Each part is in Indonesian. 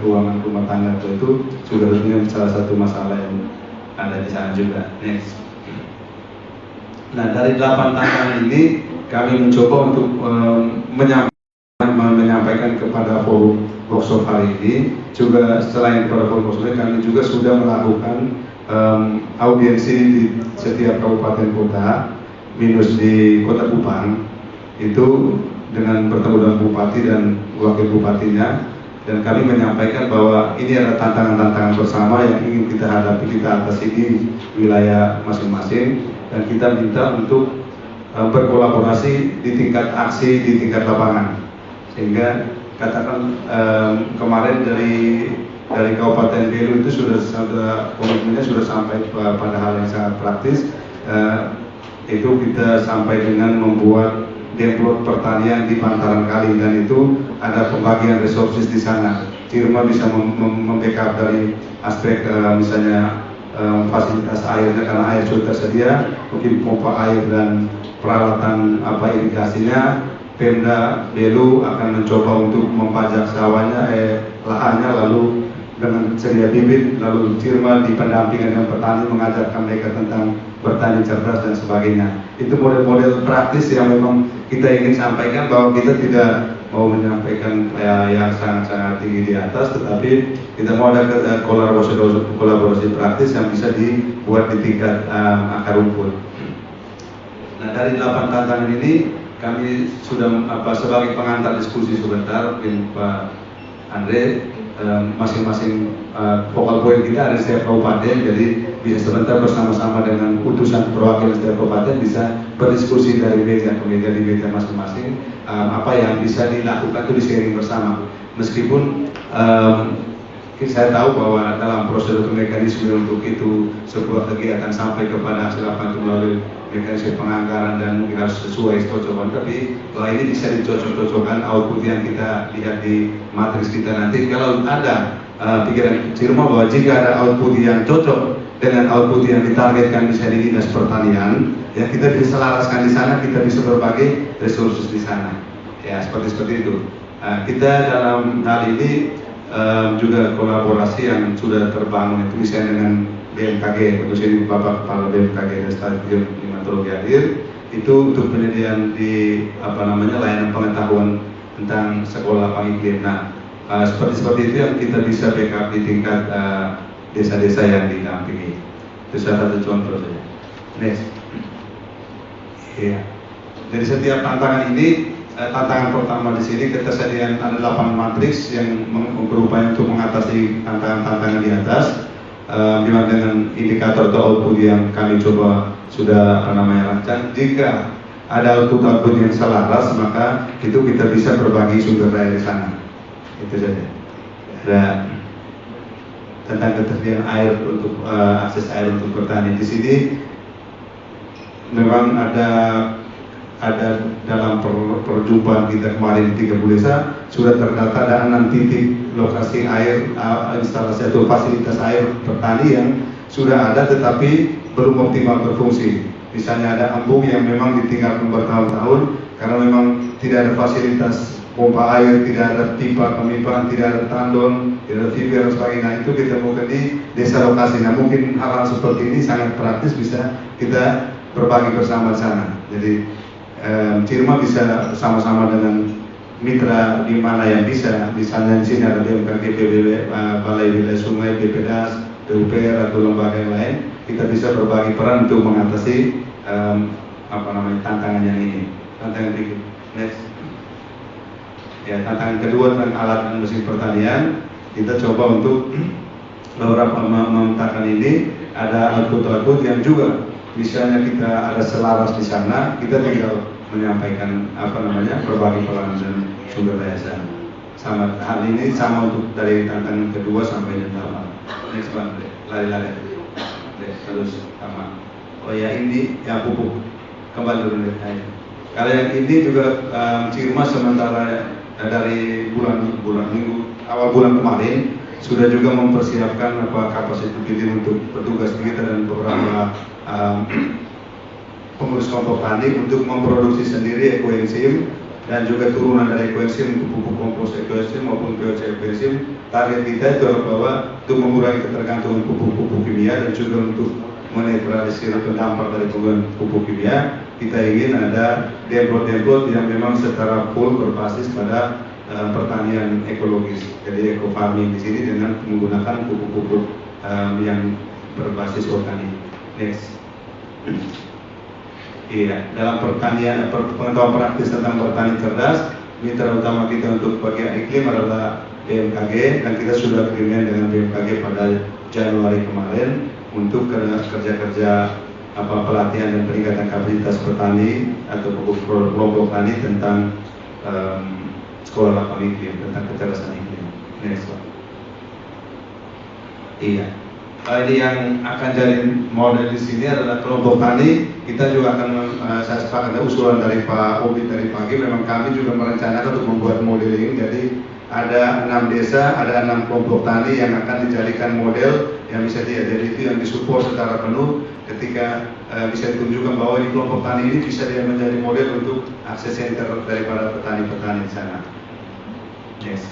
keuangan rumah tangga itu juga tentunya salah satu masalah yang ada di sana juga. Next. Nah, dari 8 tantangan ini kami mencoba untuk menyampaikan kepada forum workshop hari ini. Juga selain kepada forum workshop, kami juga sudah melakukan audiensi di setiap kabupaten kota minus di Kota Kupang itu dengan bertemu dengan bupati dan wakil bupatinya, dan kami menyampaikan bahwa ini ada tantangan-tantangan bersama yang ingin kita hadapi, kita atasi di wilayah masing-masing, dan kita minta untuk berkolaborasi di tingkat aksi, di tingkat lapangan. Sehingga katakan kemarin dari Kabupaten Belu itu sudah komitmennya sudah sampai pada hal yang sangat praktis. Itu kita sampai dengan membuat depot pertanian di bantaran kali, dan itu ada pembagian resources di sana. Firma bisa membackup dari aspek misalnya fasilitas airnya, karena air sudah tersedia, mungkin pompa air dan peralatan irigasinya. Pemda Belu akan mencoba untuk membajak sawahnya, lahannya, lalu dengan sedia bibit, lalu firma di pendampingan dengan petani mengajarkan mereka tentang bertani cerdas dan sebagainya. Itu model-model praktis yang memang kita ingin sampaikan, bahwa kita tidak mau menyampaikan yang sangat-sangat tinggi di atas, tetapi kita mau ada kolaborasi praktis yang bisa dibuat di tingkat akar rumput. Nah, dari 8 tantangan ini kami sudah sebagai pengantar diskusi sebentar, Pak Andre, masing-masing focal point kita ada di setiap kabupaten, jadi bisa sebentar bersama-sama dengan utusan perwakilan setiap kabupaten bisa berdiskusi dari meja ke meja di meja masing-masing, apa yang bisa dilakukan itu di-sharing bersama. Meskipun saya tahu bahwa dalam prosedur mekanisme untuk itu sebuah kegiatan sampai kepada hasil apa itu melalui mekanisme penganggaran dan mungkin harus sesuai cocokan, tapi bahwa ini bisa dicocok-cocokkan output yang kita lihat di matriks kita nanti. Kalau ada pikiran Cirma bahwa jika ada output yang cocok dengan output yang ditargetkan bisa di dinas pertanian, ya kita bisa selaraskan di sana, kita bisa berbagi resources di sana, ya seperti itu. Kita dalam hal ini juga kolaborasi yang sudah terbangun itu misalnya dengan BMKG, khususnya Bapak Kepala BMKG dan Stasiun Klimatologi Air, itu untuk penyediaan di layanan pengetahuan tentang sekolah pengiklim. Nah, seperti itu yang kita bisa backup di tingkat desa-desa yang didampingi. Itu salah satu contoh saja. Next. Iya. Dari setiap tantangan ini, tantangan pertama di sini ketersediaan ada 8 matriks yang berupaya untuk mengatasi tantangan-tantangan di atas, dengan indikator atau output yang kami coba sudah rancang. Jika ada output yang selaras, maka itu kita bisa berbagi sumber daya di sana. Itu saja. Dan tentang ketersediaan air untuk akses air untuk bertani di sini memang ada dalam perjumpaan kita kemarin di 30 desa sudah terdata ada 6 titik lokasi air, instalasi atau fasilitas air bertani yang sudah ada tetapi belum optimal berfungsi. Misalnya ada embung yang memang ditinggalkan bertahun-tahun karena memang tidak ada fasilitas pompa air, tidak ada pipa pemipaan, tidak ada tandon, tidak ada fiber dan sebagainya. Itu kita buka di desa lokasi. Nah, mungkin hal-hal seperti ini sangat praktis bisa kita berbagi bersama di sana. Jadi Cirma bisa bersama-sama dengan mitra di mana yang bisa, misalnya di sini ada BMKG, PBB, Balai Wilayah Sungai, BPDAS, PUPR atau lembaga yang lain, kita bisa berbagi peran untuk mengatasi tantangan yang ini. Tantangan berikut, next. Ya, tantangan kedua tentang alat dan mesin pertanian, kita coba untuk beberapa memetakan ini ada output yang juga misalnya kita ada selaras di sana, kita tinggal menyampaikan berbagi peran dan sumber daya sana. Sama hal ini sama untuk dari tantangan kedua sampai yang pertama. Next one, lari-lari. Terus sama. Oh ya, ini ya pupuk kembali dulu deh. Kalau yang ini juga Cirma sementara dari bulan minggu awal bulan kemarin sudah juga mempersiapkan kapasitas bibit untuk petugas kita dan beberapa pengurus kelompok tani untuk memproduksi sendiri ekoenzim dan juga turunan dari ekoenzim untuk pupuk kompos ekoenzim maupun POC ekoenzim. Target kita itu adalah bahwa untuk mengurangi ketergantungan pupuk-pupuk kimia dan juga untuk menetralisir atau dampak dari penggunaan pupuk kimia. Kita ingin ada depot-depot yang memang secara full berbasis pada pertanian ekologis, jadi eco farming di sini dengan menggunakan pupuk-pupuk yang berbasis organik. Next. Iya, dalam pertanian, pengetahuan praktis tentang pertanian cerdas, mitra utama kita untuk bagian iklim adalah BMKG, dan kita sudah agreement dengan BMKG pada Januari kemarin untuk kerja-kerja pelatihan dan peningkatan kapasitas petani atau kelompok tani tentang sekolah lapang iklim, tentang kecerdasan iklim. Next slide. Iya. Ini yang akan jadi model di sini adalah kelompok tani. Kita juga akan saya sepakat ada usulan dari Pak Obi dari pagi. Memang kami juga merencanakan untuk membuat modeling. Jadi ada 6 desa, ada 6 kelompok tani yang akan dijadikan model yang bisa jadi itu yang disupport secara penuh. Ketika bisa ditunjukkan bahwa di kelompok tani ini bisa dia menjadi model untuk akses center daripada petani-petani di sana. Yes.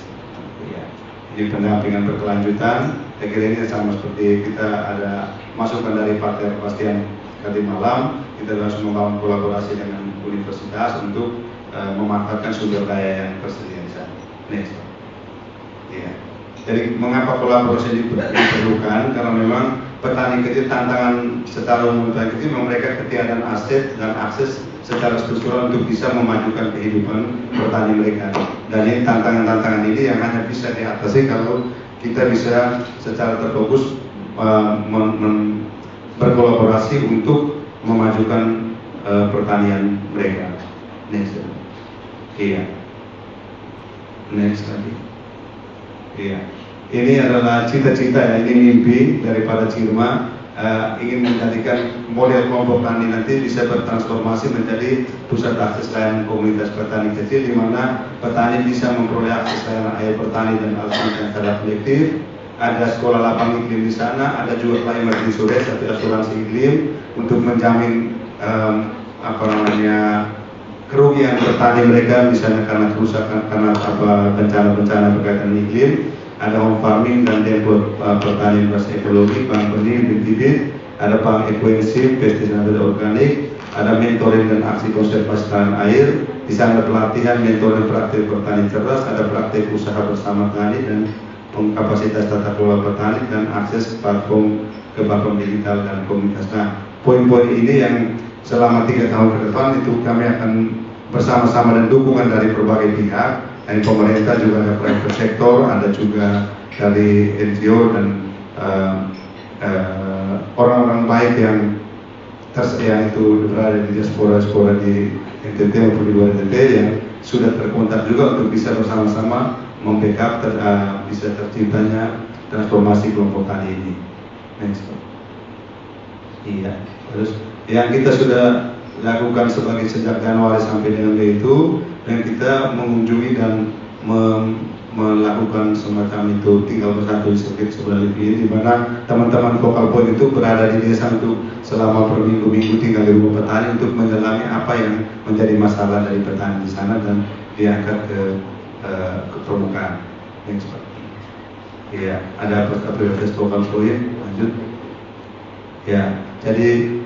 Ya. Jadi pendampingan berkelanjutan. Saya kira ini sama seperti kita ada masukan dari Partai Kepastian tadi malam. Kita harus membangun kolaborasi dengan universitas untuk memanfaatkan sumber daya yang tersedia di sana. Next. Ya. Jadi mengapa kolaborasi ini diperlukan? Karena memang petani kecil tantangan secara umum petani kecil memang mereka ketiadaan aset dan akses secara struktural untuk bisa memajukan kehidupan petani mereka. Dan ini tantangan-tantangan ini yang hanya bisa diatasi kalau kita bisa secara terfokus berkolaborasi untuk memajukan pertanian mereka. Next. Iya. Next lagi. Iya. Ini adalah cita-cita ya, ini mimpi daripada Cirma. Ingin menjadikan model kelompok tani nanti bisa bertransformasi menjadi pusat akses layanan komunitas petani kecil, di mana petani bisa memperoleh akses layanan air petani dan asuransi secara kolektif. Ada sekolah lapang iklim di sana, ada juga climate insurance atau asuransi iklim untuk menjamin kerugian petani mereka misalnya karena kerusakan karena bencana-bencana berkaitan iklim. Ada home farming dan depot pertanian berbasis ekologi, bank benih, bibit, ada bank ekoenzim, pestisida organik, ada mentoring dan aksi konservasi tanah air. Di sana pelatihan, mentoring praktik petani cerdas, ada praktik usaha bersama petani dan kapasitas tata kelola petani dan akses platform ke platform digital dan komunitas. Nah, poin-poin ini yang selama 3 tahun ke depan itu kami akan bersama-sama dan dukungan dari berbagai pihak. Dari pemerintah juga ada private sektor, ada juga dari NGO dan orang-orang baik yang itu berada di diaspora di NTT maupun di luar NTT yang sudah terkontak juga untuk bisa bersama-sama membackup bisa terciptanya transformasi kelompok tani ini. Next. Iya. Terus yang kita sudah lakukan sebagai sejak Januari sampai dengan itu, dan kita mengunjungi dan melakukan semacam itu tinggal bersatu di sebelah ini, di mana teman-teman focal point itu berada di desa untuk selama berminggu-minggu tinggal di rumah petani untuk mendalami apa yang menjadi masalah dari petani di sana dan diangkat ke permukaan. Next. Iya, ada apa focal point. Lanjut. Ya, jadi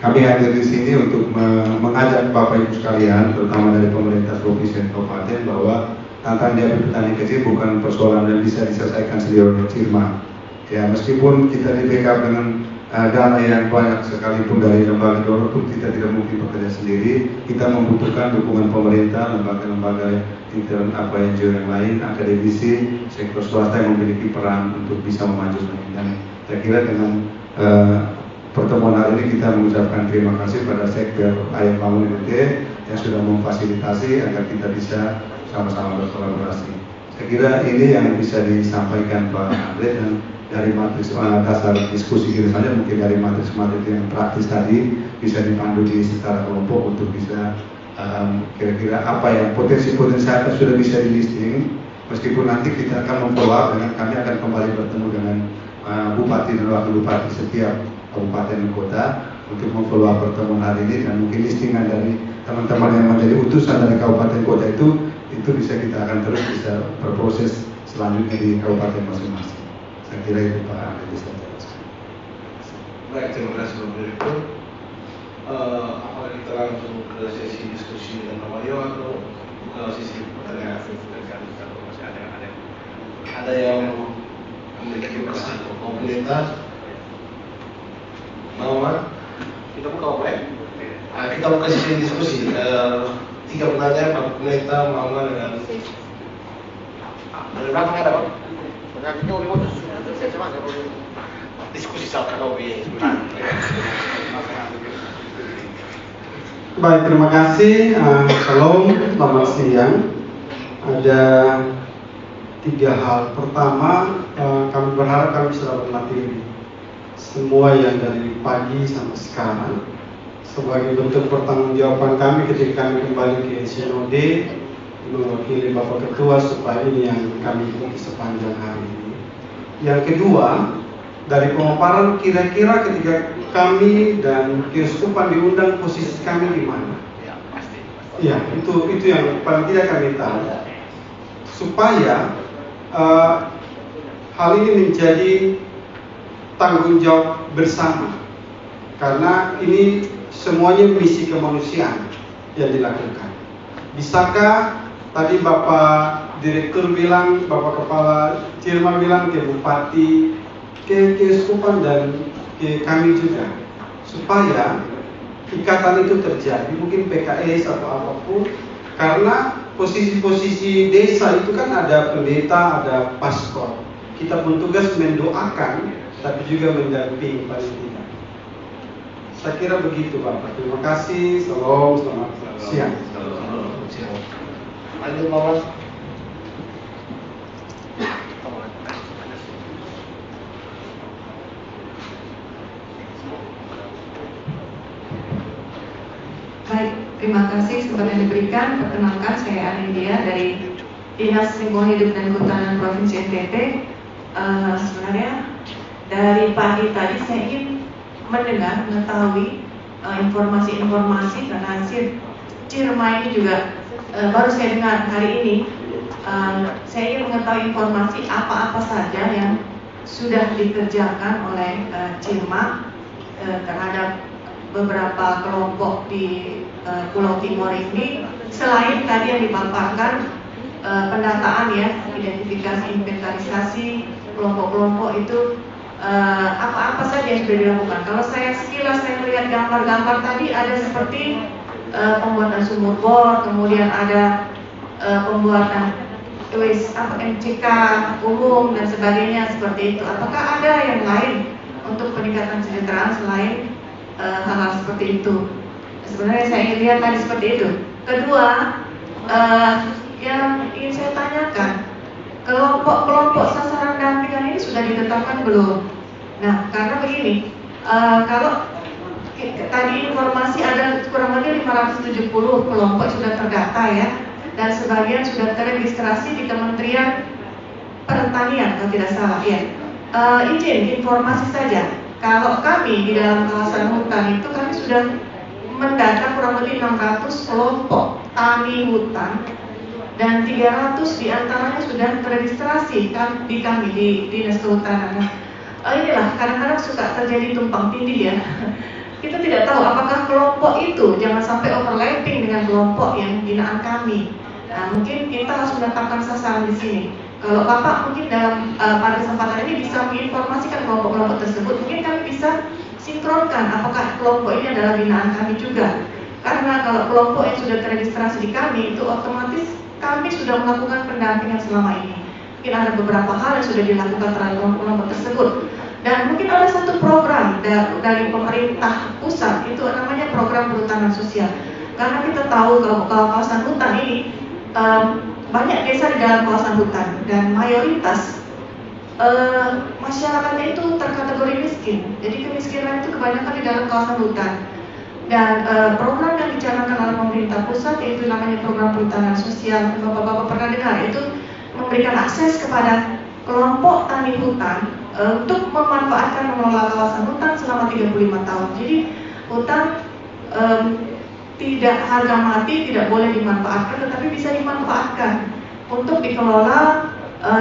kami hadir di sini untuk mengajak Bapak Ibu sekalian, terutama dari pemerintah provinsi dan kabupaten, bahwa tantangan diabetes petani kecil bukan persoalan yang bisa diselesaikan sendiri oleh Cirma. Ya, meskipun kita di backup dengan dana yang banyak sekalipun dari lembaga donor pun kita tidak mungkin bekerja sendiri. Kita membutuhkan dukungan pemerintah, lembaga-lembaga NGO yang lain, akademisi, sektor swasta yang memiliki peran untuk bisa memajukan ini. Dan saya kira dengan pertemuan hari ini kita mengucapkan terima kasih pada Sekber Ayam Bangun NTT yang sudah memfasilitasi agar kita bisa sama-sama berkolaborasi. Saya kira ini yang bisa disampaikan Pak Andre, dan dari matriks dasar diskusi kita saja mungkin dari matriks yang praktis tadi bisa dipandu di secara kelompok untuk bisa kira-kira apa yang potensi-potensi apa sudah bisa di listing, meskipun nanti kita akan memfollow dengan kami akan kembali bertemu dengan bupati dan wakil bupati setiap kabupaten dan kota untuk memfollow pertemuan hari ini, dan mungkin listingan dari teman-teman yang menjadi utusan dari kabupaten kota itu bisa kita akan terus bisa berproses selanjutnya di kabupaten masing-masing. Saya kira itu Pak Administrator. Baik, terima kasih Pak Direktur. Apakah kita langsung ke sesi diskusi dengan Pak Mario atau ke sesi pertanyaan? Ada yang memiliki pesan komunitas? Mau kita buka apa ya? Kita buka sesi diskusi. 3 pertanyaan Pak Pendeta mau dengan dari belakang ada Pak? Diskusi sama OB. Baik, terima kasih. Shalom, selamat siang. Ada 3 hal. Pertama, kami berharap kami sudah berlatih semua yang dari pagi sampai sekarang sebagai bentuk pertanggungjawaban kami ketika kami kembali ke Sinode mewakili Bapak Ketua supaya ini yang kami ikuti sepanjang hari ini. Yang kedua, dari pemaparan kira-kira ketika kami dan keuskupan diundang posisi kami di mana? Ya, pasti. Ya, itu yang paling tidak kami tahu. Supaya hal ini menjadi tanggung jawab bersama. Karena ini semuanya misi kemanusiaan yang dilakukan. Bisakah tadi Bapak Direktur bilang, Bapak Kepala Cirma bilang ke Bupati, ke keuskupan dan ke kami juga, supaya ikatan itu terjadi, mungkin PKS atau apapun, karena posisi-posisi desa itu kan ada pendeta, ada paskor. Kita pun tugas mendoakan, tapi juga mendampingi paling tidak. Saya kira begitu Bapak. Terima kasih. Salam, selamat siang. Lanjut Bapak. Baik, terima kasih kesempatan yang diberikan. Perkenalkan, saya Anindia dari Dinas Lingkungan Hidup dan Kehutanan Provinsi NTT. Sebenarnya dari pagi tadi saya ingin mengetahui informasi-informasi karena hasil Cirma ini juga baru saya dengar hari ini. Saya ingin mengetahui informasi apa-apa saja yang sudah dikerjakan oleh Cirma terhadap beberapa kelompok di Pulau Timor ini, selain tadi yang dipaparkan pendataan ya, identifikasi, inventarisasi kelompok-kelompok itu, apa-apa saja yang sudah dilakukan. Kalau saya sekilas saya melihat gambar-gambar tadi ada seperti pembuatan sumur bor, kemudian ada pembuatan MCK umum dan sebagainya seperti itu. Apakah ada yang lain untuk peningkatan kesejahteraan selain hal-hal seperti itu? Sebenarnya saya ingin lihat tadi seperti itu. Kedua, yang ingin saya tanyakan, kelompok-kelompok sasaran dampingan ini sudah ditetapkan belum? Nah, karena begini, kalau tadi informasi ada kurang lebih 570 kelompok sudah terdata ya, dan sebagian sudah terregistrasi di Kementerian Pertanian kalau tidak salah ya. Izin informasi saja, kalau kami di dalam kawasan hutan itu kami sudah mendata kurang lebih 600 kelompok tani hutan dan 300 diantaranya sudah terregistrasi di kami di Dinas Kehutanan. Inilah kadang-kadang suka terjadi tumpang tindih ya. Kita tidak tahu apakah kelompok itu jangan sampai overlapping dengan kelompok yang binaan kami. Nah, mungkin kita harus menetapkan sasaran di sini. Kalau Bapak mungkin dalam pada kesempatan ini bisa menginformasikan kelompok-kelompok tersebut, mungkin kami bisa sinkronkan apakah kelompok ini adalah binaan kami juga. Karena kalau kelompok yang sudah terregistrasi di kami itu otomatis kami sudah melakukan pendampingan selama ini. Mungkin ada beberapa hal yang sudah dilakukan terhadap kelompok-kelompok tersebut. Dan mungkin ada satu program dari pemerintah pusat, itu namanya program perhutanan sosial. Karena kita tahu kalau kawasan hutan ini banyak desa di dalam kawasan hutan dan mayoritas masyarakatnya itu terkategori miskin. Jadi kemiskinan itu kebanyakan di dalam kawasan hutan. Dan program yang dicanangkan oleh pemerintah pusat yaitu namanya program perhutanan sosial. Bapak-bapak pernah dengar, itu memberikan akses kepada kelompok tani hutan untuk memanfaatkan mengelola kawasan hutan selama 35 tahun. Jadi hutan tidak harga mati, tidak boleh dimanfaatkan, tetapi bisa dimanfaatkan untuk dikelola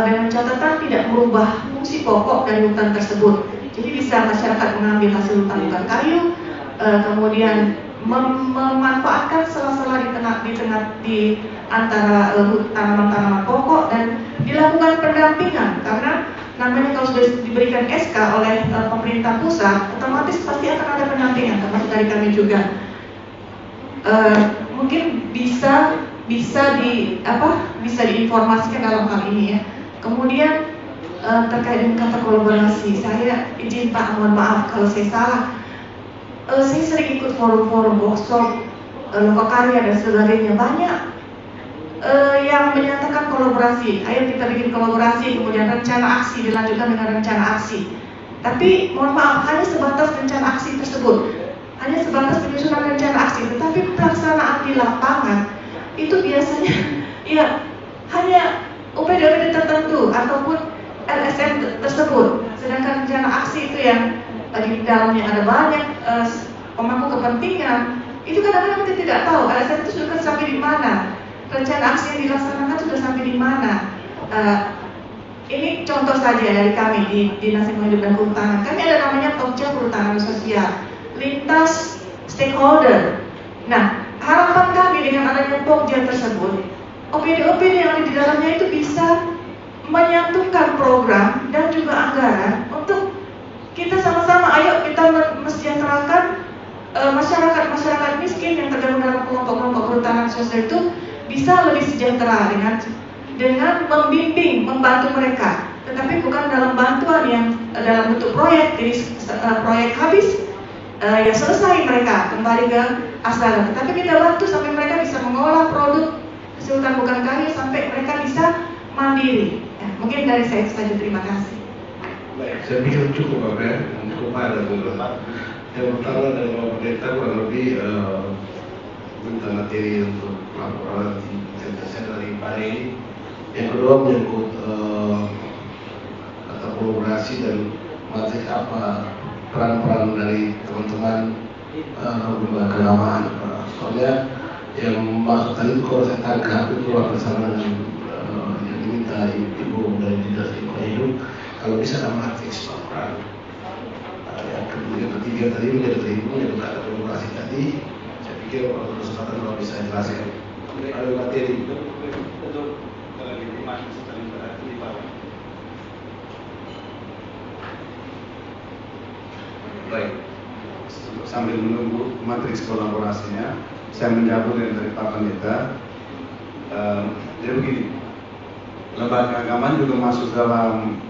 dengan catatan tidak merubah fungsi pokok dari hutan tersebut. Jadi bisa masyarakat mengambil hasil hutan kayu, kemudian memanfaatkan sela-sela di antara tanaman-tanaman pokok dan dilakukan pendampingan, karena namanya kalau sudah diberikan SK oleh pemerintah pusat, otomatis pasti akan ada pendampingan, termasuk dari kami juga. Mungkin bisa diinformasikan dalam hal ini ya. Kemudian terkait dengan kata kolaborasi, saya izin Pak, mohon maaf kalau saya salah. Saya sering ikut forum-forum workshop, lokakarya dan sebagainya, banyak yang menyatakan kolaborasi. Ayo kita bikin kolaborasi, kemudian rencana aksi dilanjutkan dengan rencana aksi. Tapi mohon maaf, hanya sebatas rencana aksi tersebut, hanya sebatas penyusunan rencana aksi, tetapi pelaksanaan di lapangan itu biasanya ya hanya OPD-OPD tertentu ataupun LSM tersebut. Sedangkan rencana aksi itu yang di dalamnya ada banyak pemangku kepentingan, itu kadang-kadang kita tidak tahu LSM itu sudah sampai di mana, rencana aksi yang dilaksanakan sudah sampai di mana. Ini contoh saja dari kami di Dinas Lingkungan Hidup dan Kehutanan. Kami ada namanya Pokja Perhutanan Sosial, lintas stakeholder. Nah, harapan kami dengan adanya Pokja tersebut, OPD-OPD yang ada di dalamnya itu bisa menyatukan program dan juga anggaran untuk kita sama-sama, ayo kita mesejahterakan masyarakat miskin yang tergabung dalam kelompok-kelompok perhutanan sosial itu bisa lebih sejahtera dengan membimbing, membantu mereka. Tetapi bukan dalam bantuan yang dalam bentuk proyek, jadi proyek habis ya selesai mereka kembali ke asal. Tetapi kita bantu sampai mereka bisa mengolah produk hasil hutan bukan kayu sampai mereka bisa mandiri. Ya, mungkin dari saya itu saja, terima kasih. Baik, saya pikir cukup cukup ada dulu. Yang pertama dari pemerintah kurang lebih minta materi untuk laporan dari PARE. Yang kedua menyangkut kata kolaborasi dan materi apa peran-peran dari teman-teman lembaga keagamaan. Soalnya yang maksud tadi itu kalau saya tangkap itu bersama dengan yang diminta ibu dari Dinas Lingkungan Hidup, kalau bisa ada matriks peran. Yang ketiga tadi menjadi ibu yang ada kolaborasi tadi, saya pikir kalau kesempatan kalau bisa jelaskan. Ada materi. Baik, sambil menunggu matriks kolaborasinya, saya menjawab dari Pak Pendeta. Jadi begini, lembaga keagamaan juga masuk dalam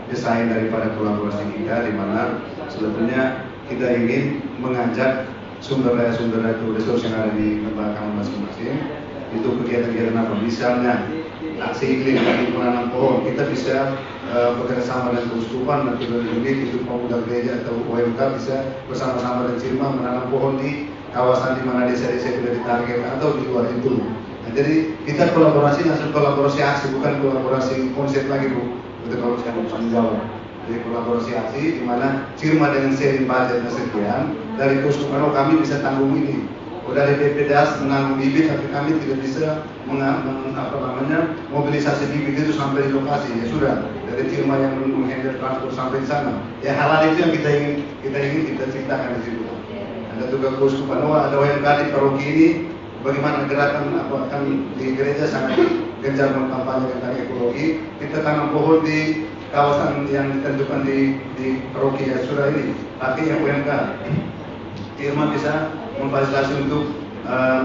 desain daripada kolaborasi kita, di mana sebetulnya kita ingin mengajak sumber daya itu resursi yang ada di lembaga keagamaan masing-masing. Itu kegiatan-kegiatan apa? Misalnya aksi iklim, penanam pohon, kita bisa bekerja sama dengan keuskupan dan unit itu pemuda gereja atau UMK bisa bersama-sama dengan CIRMA menanam pohon di kawasan di mana desa-desa sudah ditargetkan atau di luar itu. Nah, jadi kita kolaborasi hasil kolaborasi aksi, bukan kolaborasi konsep lagi Bu. Itu kalau saya bisa menjawab. Jadi kolaborasi aksi di mana CIRMA dengan sharing budgetnya sekian, dari keuskupan kami bisa tanggung ini. Dari BPDAS menanggung bibit, tapi kami tidak bisa mobilisasi bibit itu sampai di lokasi. Ya sudah, dari CIRMA yang menghandle transport sampai di sana. Ya hal-hal itu yang kita ingin ciptakan di situ. Ada juga keuskupan, ada OMK di paroki ini, bagaimana gerakan akan di gereja sangat gencar mengkampanyekan tentang ekologi. Kita tanam pohon di kawasan yang ditentukan di paroki ya sudah ini. Tapi yang UMK, CIRMA bisa memfasilitasi untuk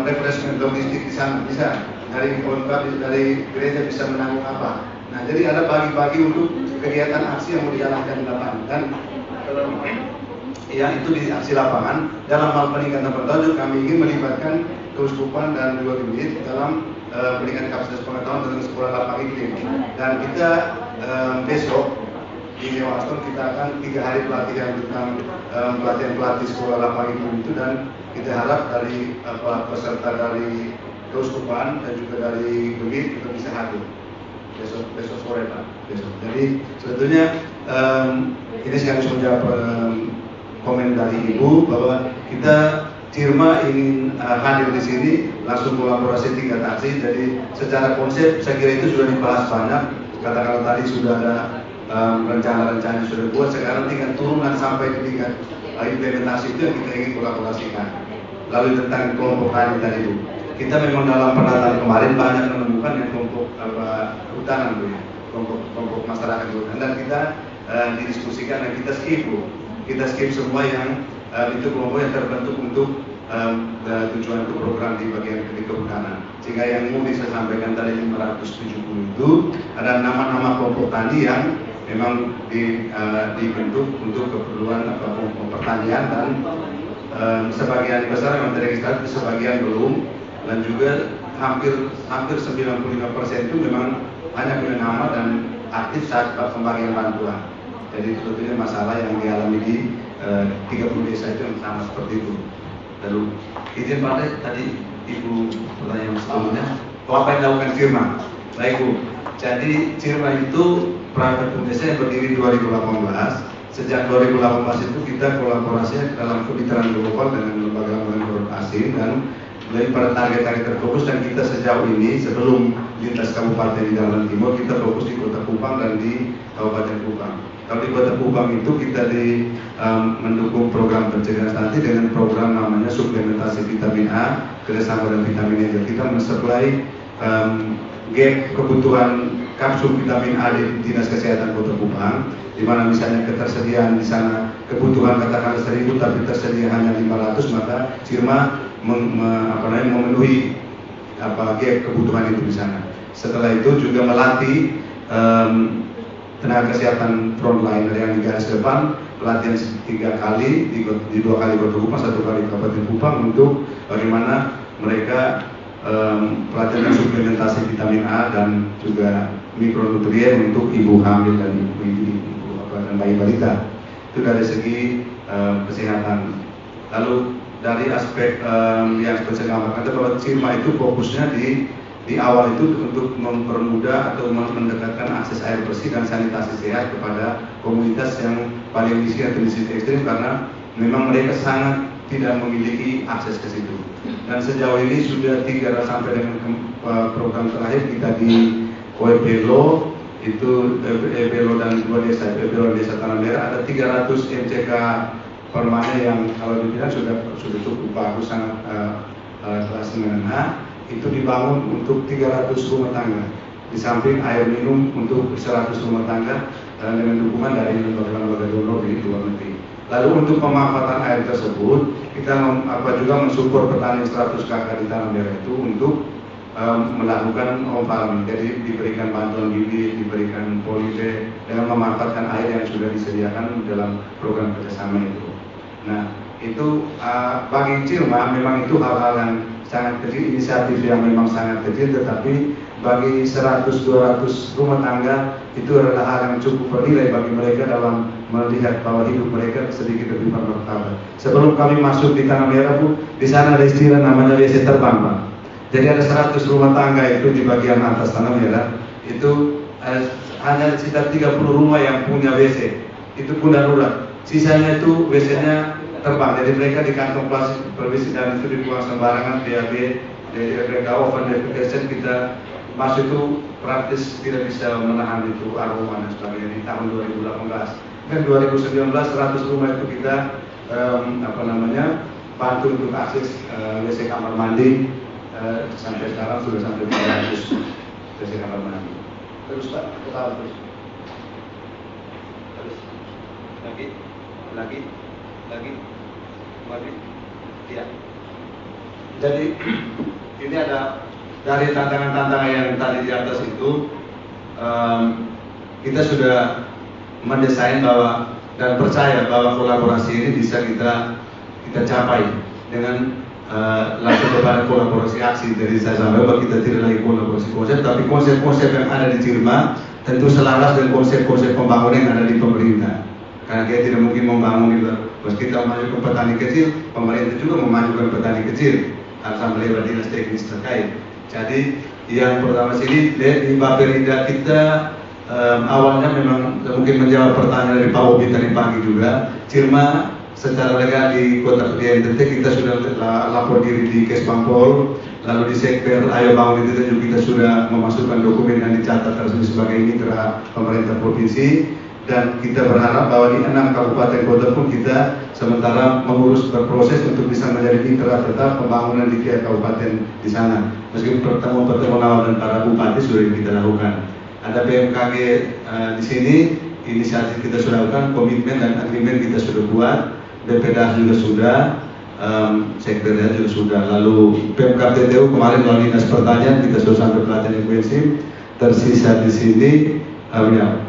refreshment logistik di sana, bisa dari OMK, dari gereja bisa menanggung apa. Nah, jadi ada bagi-bagi untuk kegiatan aksi yang mau dijalankan di lapangan. Dan ya itu di aksi lapangan dalam hal peningkatan petunjuk kami ingin melibatkan keuskupan dan juga unit dalam peningkatan kapasitas pengetahuan tentang sekolah lapang iklim. Dan kita besok di Newaston kita akan 3 hari pelatihan tentang pelatihan pelatih sekolah lapang iklim itu, dan kita harap dari peserta dari keuskupan dan juga dari unit kita bisa hadir besok sore Pak. Besok. Jadi sebetulnya ini sekaligus menjawab komen dari Ibu bahwa kita Cirma ingin hadir di sini, langsung kolaborasi tingkat aksi. Jadi secara konsep saya kira itu sudah dibahas banyak. Katakanlah tadi sudah ada rencana-rencana sudah buat, sekarang tinggal turunkan sampai ke tingkat implementasi itu yang kita ingin kolaborasikan. Lalu tentang kelompok tani tadi Bu, kita memang dalam penataan kemarin banyak menemukan yang kelompok hutanan Bu ya, kelompok masyarakat hutan, dan kita didiskusikan dan kita skip Bu. Kita skip semua yang itu kelompok yang terbentuk untuk tujuan untuk program di bagian kehutanan. Sehingga yang mau saya sampaikan tadi 570 itu ada nama-nama kelompok tani yang memang dibentuk untuk keperluan kelompok pertanian, dan sebagian besar memang terregistrasi, sebagian belum, dan juga hampir 95% itu memang hanya punya nama dan aktif saat pembagian bantuan. Jadi sebetulnya masalah yang dialami di 30 desa itu yang sama seperti itu. Lalu izin Pak tadi Ibu pertanyaan sebelumnya, apa yang dilakukan Cirma? Baik Bu, jadi Cirma itu perangkat desa yang berdiri 2018. Sejak 2018 itu kita kolaborasi dalam kemitraan global dengan lembaga-lembaga asing dan lebih pada target-target terfokus, dan kita sejauh ini sebelum lintas kabupaten di Dalam Timur kita fokus di Kota Kupang dan di Kabupaten Kupang. Kalau di Kota Kupang itu kita mendukung program pencegahan stunting dengan program namanya suplementasi vitamin A kerjasama dengan vitamin E. Kita mensuplai gap kebutuhan kapsul vitamin A di Dinas Kesehatan Kota Kupang, di mana misalnya ketersediaan di sana kebutuhan katakanlah 1000 tapi tersedia hanya 500, maka Cirma memenuhi gap kebutuhan itu di sana. Setelah itu juga melatih tenaga kesehatan frontliner yang di garis depan, pelatihan 3 kali di 2 kali Kota Kupang, 1 kali Kabupaten Kupang untuk bagaimana mereka pelatihan suplementasi vitamin A dan juga mikronutrien untuk ibu hamil dan ibu dan bayi balita. Itu dari segi kesehatan. Lalu dari aspek yang seperti saya gambarkan bahwa Cirma itu fokusnya di awal itu untuk mempermudah atau mendekatkan akses air bersih dan sanitasi sehat kepada komunitas yang paling miskin atau miskin ekstrim, karena memang mereka sangat tidak memiliki akses ke situ. Dan sejauh ini sudah 3 sampai dengan program terakhir kita di Oepelo itu Epelo dan 2 desa, Epelo dan Desa Tanah Merah, ada 300 MCK permanen yang kalau dibilang sudah cukup bagus, sangat kelas menengah. Itu dibangun untuk 300 rumah tangga, di samping air minum untuk 100 rumah tangga dengan dukungan dari lembaga-lembaga donor di luar negeri. Lalu untuk pemanfaatan air tersebut kita juga mensupport petani 100 kakak di Tanah Merah itu untuk melakukan home farming. Jadi diberikan bantuan bibit, diberikan polybag dengan memanfaatkan air yang sudah disediakan dalam program kerjasama itu. Nah itu bagi Cirma memang itu hal-hal yang sangat kecil, inisiatif yang memang sangat kecil, tetapi bagi 100-200 rumah tangga itu adalah hal yang cukup bernilai bagi mereka dalam melihat bahwa hidup mereka sedikit lebih bermartabat. Sebelum kami masuk di Tanah Merah Bu, di sana ada istilah namanya WC terbang Pak. Jadi ada 100 rumah tangga itu di bagian atas Tanah Merah, itu hanya sekitar 30 rumah yang punya WC, itu pun darurat. Sisanya itu WC-nya terbang, jadi mereka di kantong plastik permisi dan itu dibuang sembarangan, BAB, mereka oven defecation, kita masuk itu praktis tidak bisa menahan itu aroma dan sebagainya. Di tahun 2018 dan 2019 100 rumah itu kita bantu untuk akses WC kamar mandi, sampai sekarang sudah sampai 300 WC kamar mandi. Terus Pak, terus lagi ya. Jadi ini ada dari tantangan-tantangan yang tadi di atas itu, kita sudah mendesain bahwa dan percaya bahwa kolaborasi ini bisa kita capai dengan langsung kepada kolaborasi aksi. Jadi saya sampaikan bahwa kita tidak lagi kolaborasi konsep, tapi konsep-konsep yang ada di Cirma tentu selaras dengan konsep-konsep pembangunan yang ada di pemerintah. Karena kita tidak mungkin membangun di luar. Terus kita memajukan petani kecil, pemerintah juga memajukan petani kecil tanpa melihat dinas teknis terkait. Jadi yang pertama sini di Baperinda kita awalnya memang mungkin menjawab pertanyaan dari Pak Obi tadi pagi juga. Cirma secara legal di Kota NTT kita sudah lapor diri di Kesbangpol, lalu di Sekber Ayo Bangun NTT juga kita sudah memasukkan dokumen yang dicatat resmi sebagai mitra pemerintah provinsi, dan kita berharap bahwa di 6 kabupaten kota pun kita sementara mengurus berproses untuk bisa menjadi mitra tetap pembangunan di tiap kabupaten di sana. Meskipun pertemuan awal dan para bupati sudah kita lakukan. Ada BMKG di sini, inisiatif kita sudah lakukan, komitmen dan agreement kita sudah buat, BPDAS juga sudah, Sekretariat juga sudah. Lalu Pemkab TTU kemarin melalui dinas pertanian kita sudah sampai pelatihan intensif. Tersisa di sini,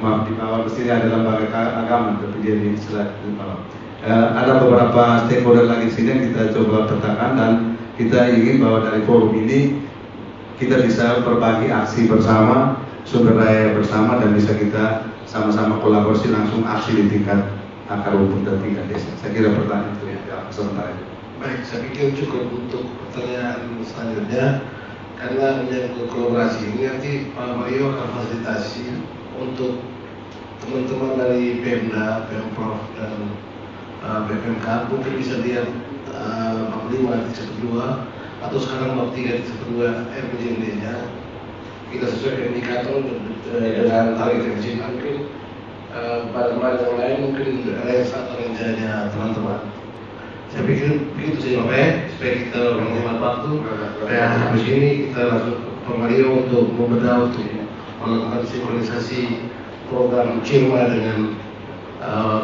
maaf, di bawah sini ada lembaga agama, tapi dia di bawah. Ada beberapa stakeholder lagi di sini yang kita coba petakan, dan kita ingin bahwa dari forum ini kita bisa berbagi aksi bersama, sumber daya bersama, dan bisa kita sama-sama kolaborasi langsung aksi di tingkat akar rumput dan tingkat desa. Saya kira pertanyaan itu ya sementara itu. Baik, saya pikir cukup untuk pertanyaan selanjutnya, karena menyangkut kolaborasi ini nanti Pak Mario akan fasilitasi untuk teman-teman dari Pemda, Pemprov, dan BPMK mungkin bisa lihat bab 5 di 1/2 atau sekarang bab 3 di 1/2 RPJMD-nya. Kita sesuaikan indikator dengan target yang mungkin badan-badan yang lain mungkin range atau range-nya teman-teman. Saya pikir begitu saja Pak ya, supaya kita menghemat waktu. Habis ini kita langsung ke Pak Mario untuk membedah untuk melakukan sinkronisasi program CIRMA dengan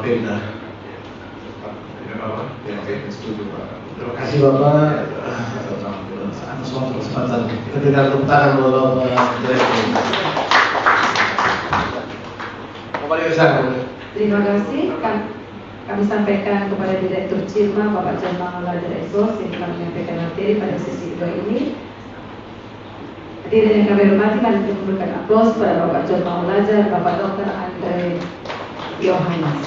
Pemda. Terima kasih Bapak atas waktu kesempatan. Kita berikan tepuk tangan buat Bapak Direktur. Terima kasih. Kami sampaikan kepada Direktur CIRMA Bapak John Maulana SO yang telah menyampaikan materi pada sesi 2 ini. Hadirin yang kami hormati, mari kita memberikan aplaus pada Bapak John Maulana, Bapak Dr. Andre Yohanes.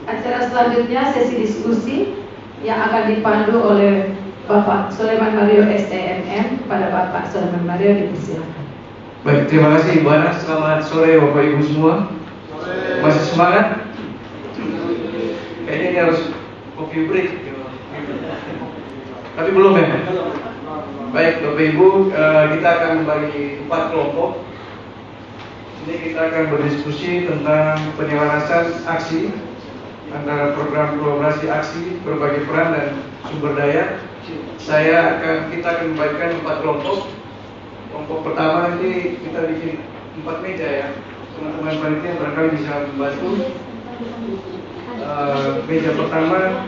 Acara selanjutnya sesi diskusi yang akan dipandu oleh Bapak Soleman Mario SEMM. Pada Bapak Soleman Mario dipersilakan. Baik, terima kasih Ibu Ana. Selamat sore Bapak Ibu semua. Masih semangat? Kayaknya ini harus coffee break. Tapi belum ya? Baik Bapak Ibu, kita akan membagi 4 kelompok. Ini kita akan berdiskusi tentang penyelarasan aksi antara program kolaborasi aksi berbagai peran dan sumber daya. Kita akan membagikan 4 kelompok. Kelompok pertama nanti kita bikin 4 meja ya. Teman-teman panitia barangkali bisa membantu. Meja pertama,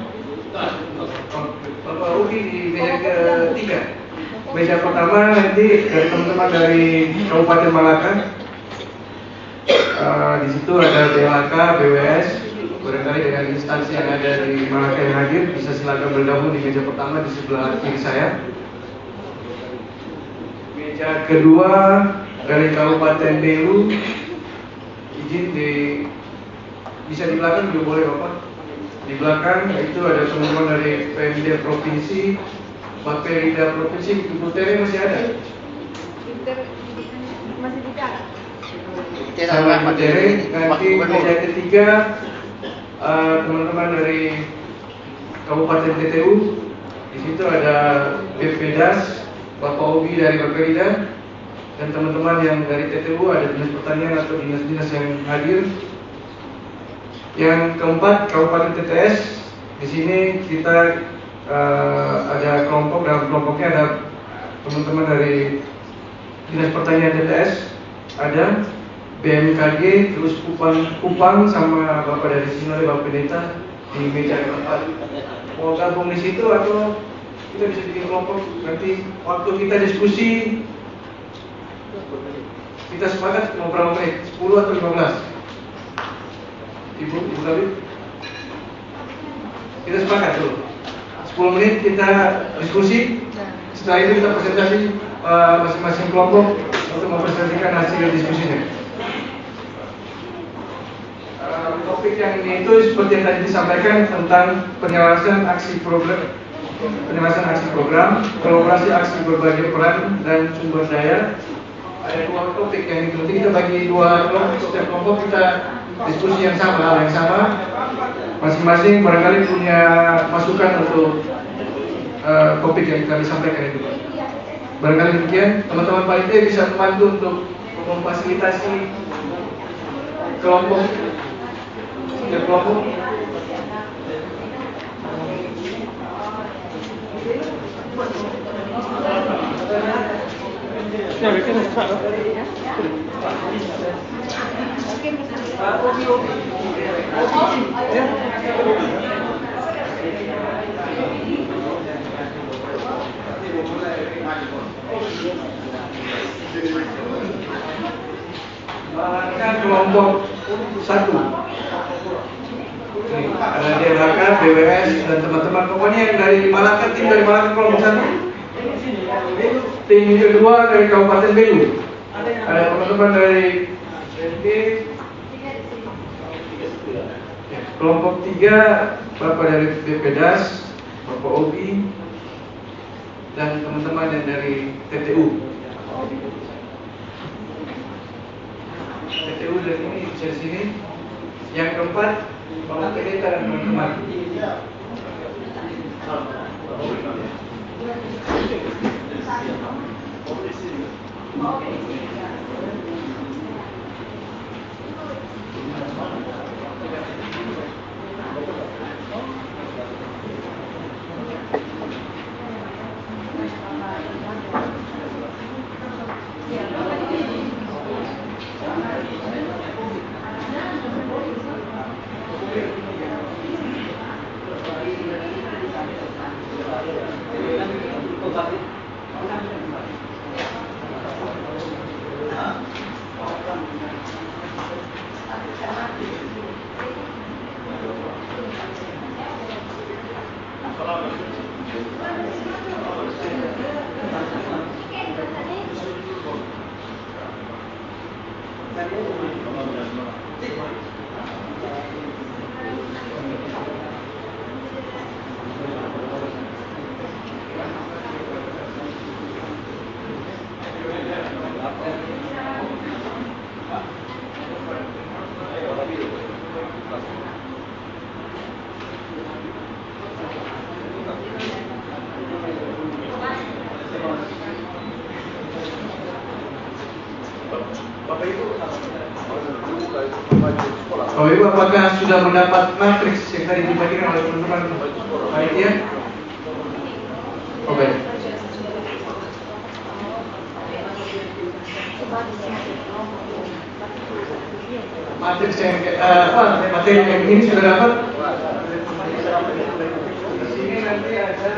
Bapak Ruki di meja ketiga. Meja pertama nanti dari teman-teman dari Kabupaten Malaka. Di situ ada BLK, BWS, barangkali dengan instansi yang ada di Malaka yang hadir bisa silakan bergabung di meja pertama di sebelah kiri saya. Meja kedua dari Kabupaten Belu, izin bisa di belakang juga boleh Bapak. Di belakang itu ada teman-teman dari Pemda Provinsi, Bapelida Provinsi, Ibu Tere masih ada? Masih tidak. Sama Ibu Tere. Nanti meja ketiga teman-teman dari Kabupaten TTU. Di situ ada BPDAS, Bapak Obi dari Bapelida, dan teman-teman yang dari TTU ada dinas pertanian atau dinas-dinas yang hadir. Yang keempat Kabupaten TTS. Di sini kita ada kelompok, dalam kelompoknya ada teman-teman dari dinas pertanian TTS, ada BMKG, terus Kupang sama Bapak dari Sinole, Bapak Pendeta di meja keempat. Mau gabung di situ atau kita bisa bikin kelompok, nanti waktu kita diskusi kita sepakat mau berapa menit, 10 atau 15? Ibu Kabit, kita sepakat dulu 10 menit kita diskusi. Setelah itu kita presentasi masing-masing kelompok untuk mempresentasikan hasil diskusinya. Topik yang ini itu seperti yang tadi disampaikan tentang penyelesaian aksi program, kolaborasi aksi berbagai peran dan sumber daya. Ada 2 topik yang itu. Nanti kita bagi 2 kelompok, setiap kelompok kita diskusi yang sama, hal yang sama. Masing-masing barangkali punya masukan untuk topik yang kami sampaikan itu. Barangkali demikian, teman-teman panitia bisa membantu untuk memfasilitasi kelompok. Kelompok 1. Ada DLHK, BWS dan teman-teman pokoknya yang dari Malaka, tim dari Malaka kelompok 1. Tim kedua dari Kabupaten Belu. Ada teman-teman dari BNP. Kelompok 3 Bapak dari BPDAS, Bapak Obi dan teman-teman yang dari TTU. TTU dari ini dari sini. Yang keempat Bapak Pendeta dan teman-teman. Bapak Ibu, apakah sudah mendapat matriks yang tadi dibagikan oleh teman-teman panitia? Oke. Matriks yang materi yang ini sudah dapat? Di sini nanti ada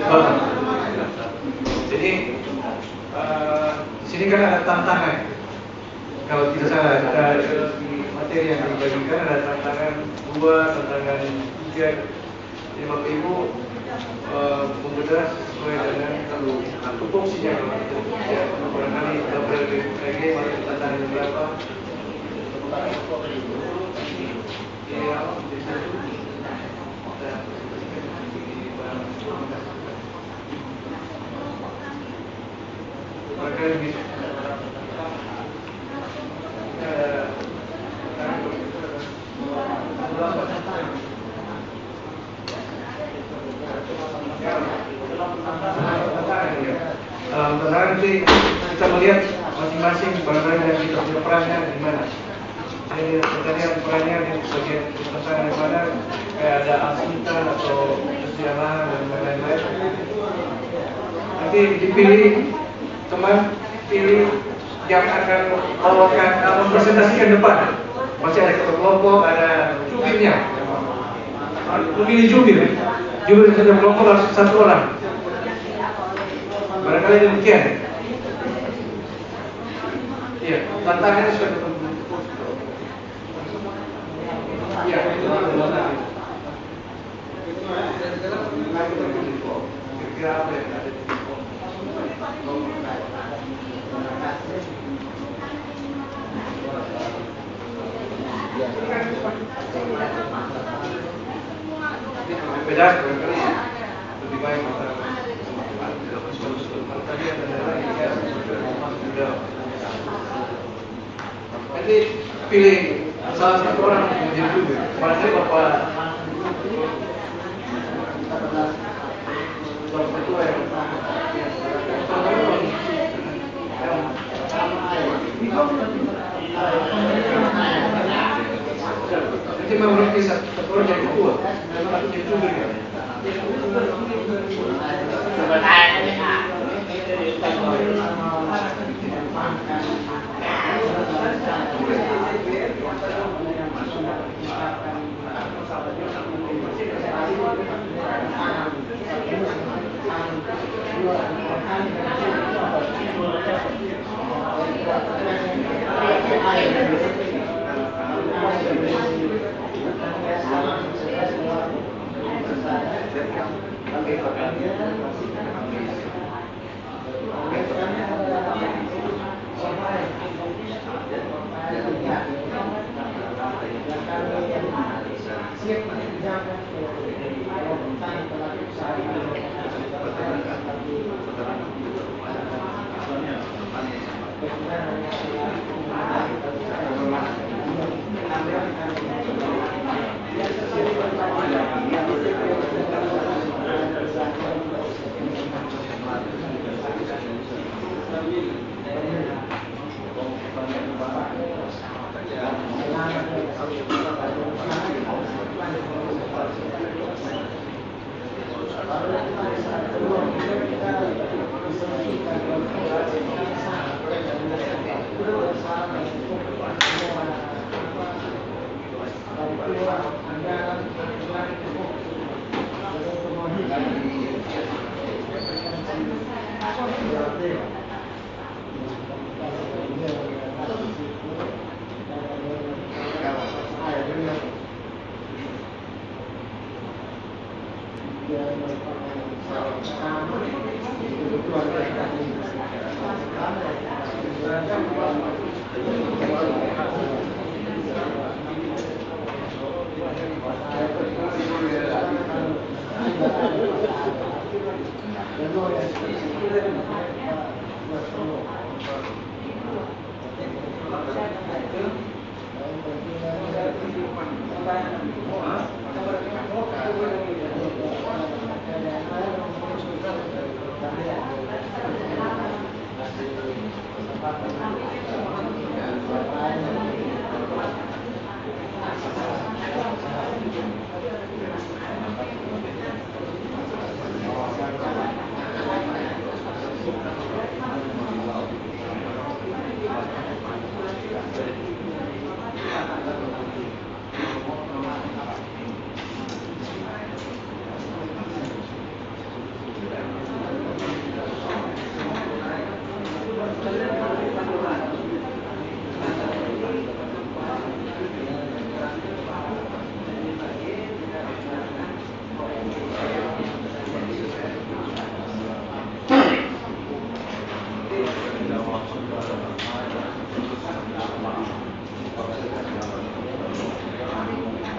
Jadi di sini kan ada tantangan. Kalau tidak salah ada di materi yang dibagikan ada tantangan 2, tantangan 3. Jadi Bapak Ibu membedah sesuai dengan tupoksinya. Ya, barangkali dapat lagi tantangan berapa? Ya, nanti kita melihat masing-masing barangkali dan kita punya perannya di mana. Jadi kita lihat perannya di bagian tantangan di mana, kayak ada asutan atau kesalahan dan lain-lain. Nanti dipilih teman, pilih yang akan mempresentasikan depan. Masih ada ketua kelompok, ada jubirnya. Pilih jubir. Jubir satu kelompok harus 1 orang. Barangkali demikian. Iya, tantangannya sudah ketemu. Iya, itu tantangan. Kira-kira apa yang ada di beda barangkali lebih baik nanti pilih salah satu orang menjadi jubir. Barangkali Bapak ketua yang nanti memiliki satu orang yang ketua dan satu yang jubir.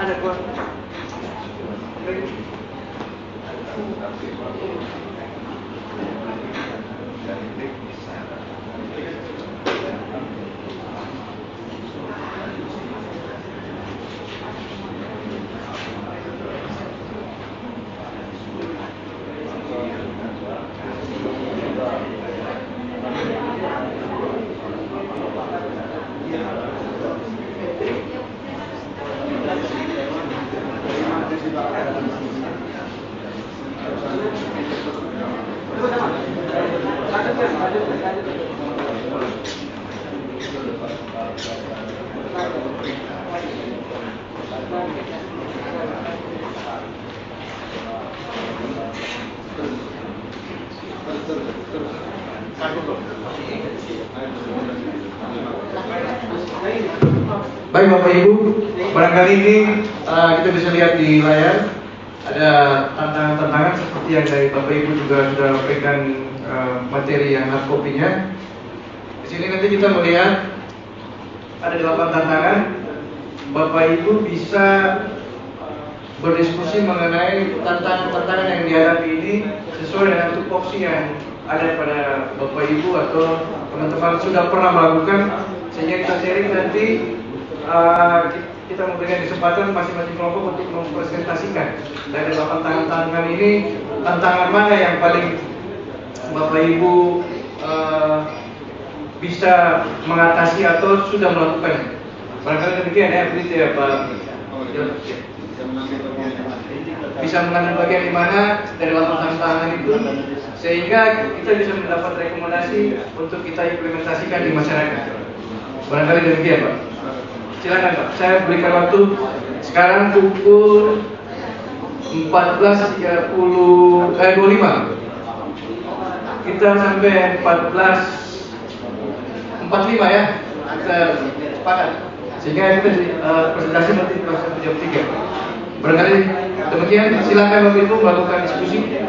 ada kurang. Baik Bapak Ibu, barangkali ini kita bisa lihat di layar ada tantangan-tantangan seperti yang dari Bapak Ibu juga sudah berikan materi yang hard copy-nya. Di sini nanti kita melihat ada 8 tantangan. Bapak Ibu bisa berdiskusi mengenai tantangan yang dihadapi ini sesuai dengan tupoksi yang ada pada Bapak Ibu atau teman-teman sudah pernah melakukan, sehingga kita sharing nanti. Kita memberikan kesempatan masing-masing kelompok untuk mempresentasikan dari 8 tantangan ini, tantangan mana yang paling Bapak Ibu bisa mengatasi atau sudah melakukan. Barangkali demikian ya, begitu ya Pak. Bisa mengambil bagian di mana dari 8 tantangan itu, sehingga kita bisa mendapat rekomendasi untuk kita implementasikan di masyarakat. Barangkali demikian Pak. Silakan Pak, saya berikan waktu sekarang pukul 14.25. Kita sampai 14.45 ya. Kita sepakat. Sehingga kita presentasi nanti sampai jam 3. Barangkali demikian, silakan Bapak Ibu melakukan diskusi.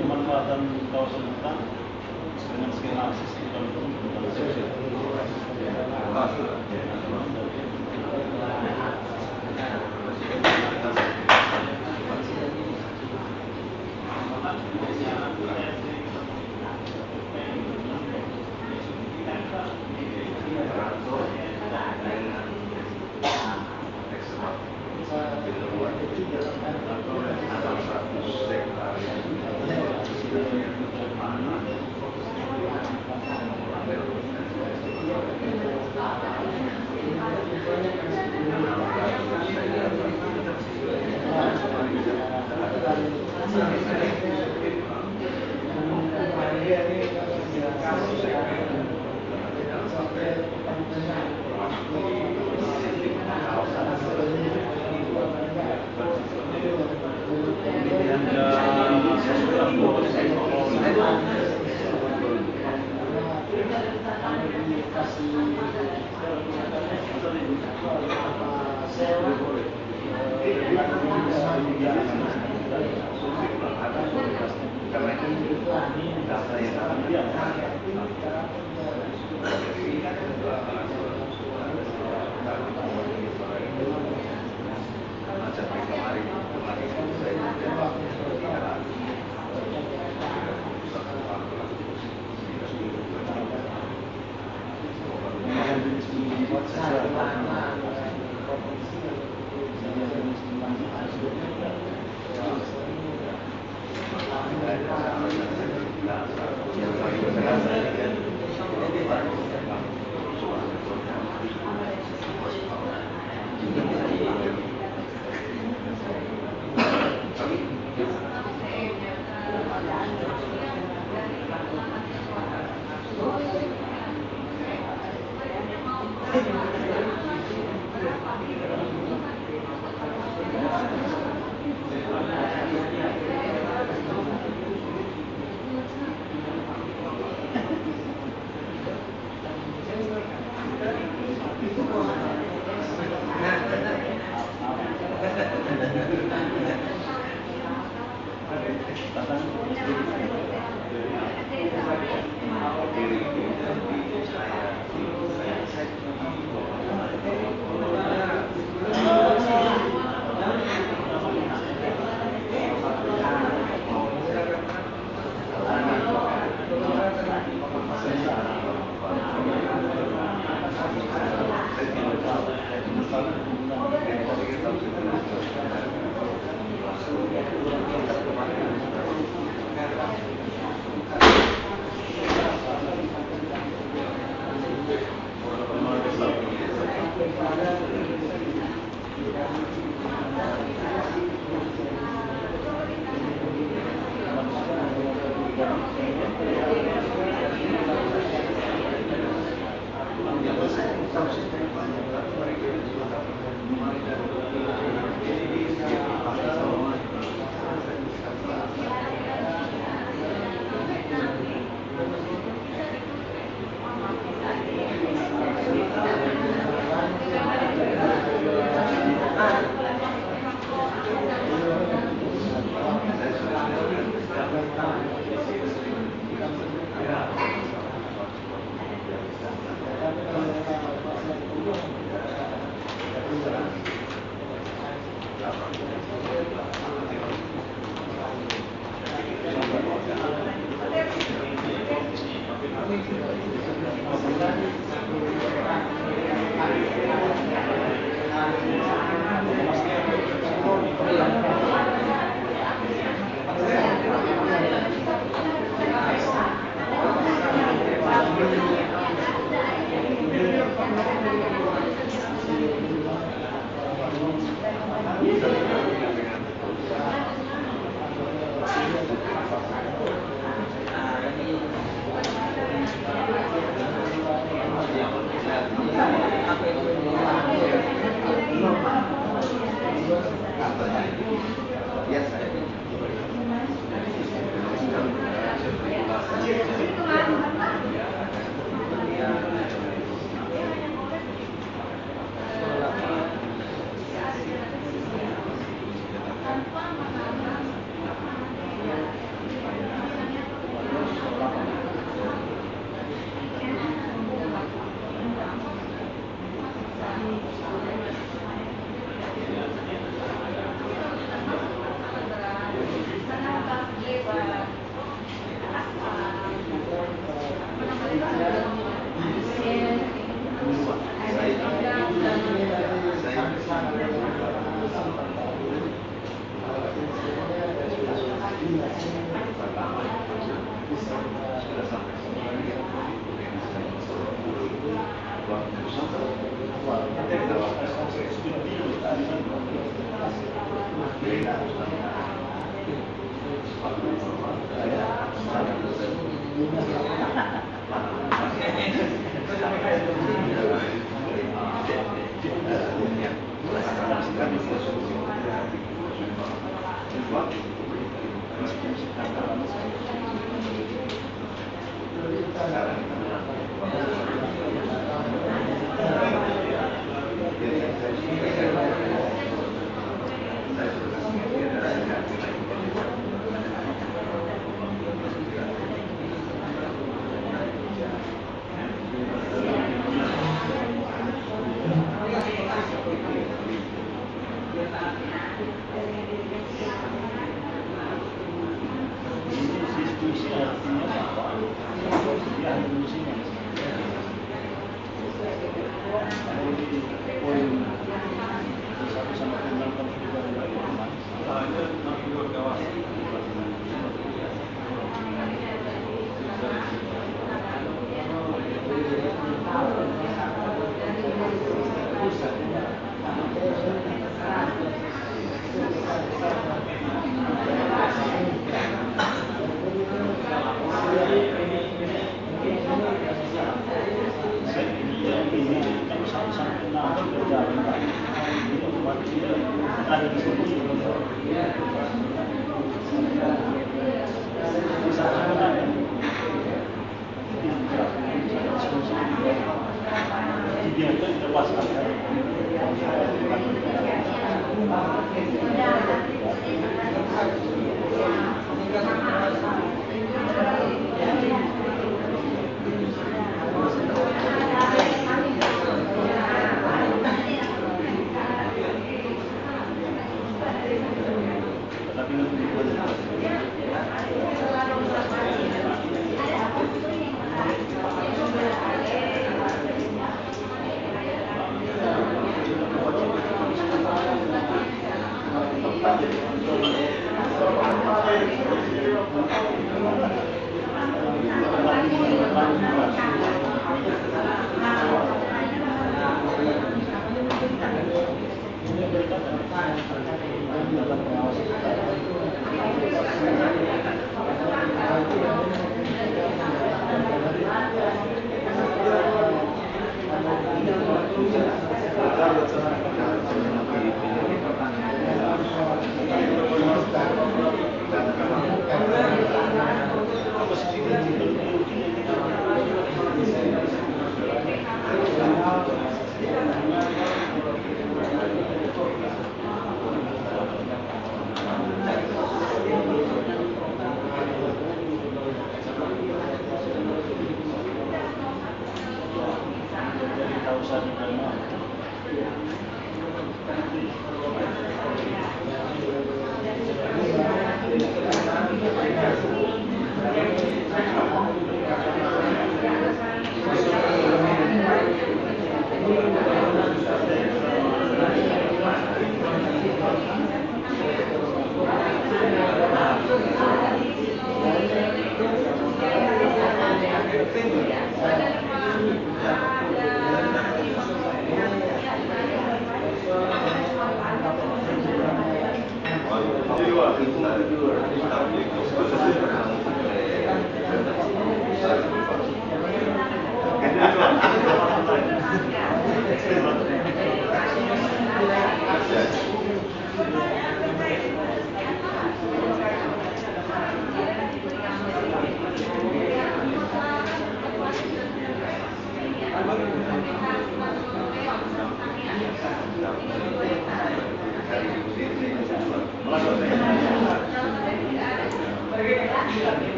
Pemanfaatan kawasan hutan dengan skema sistem sudah sampai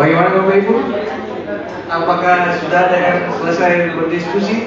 Bagaimana Bapak Ibu? Apakah sudah ada yang selesai berdiskusi?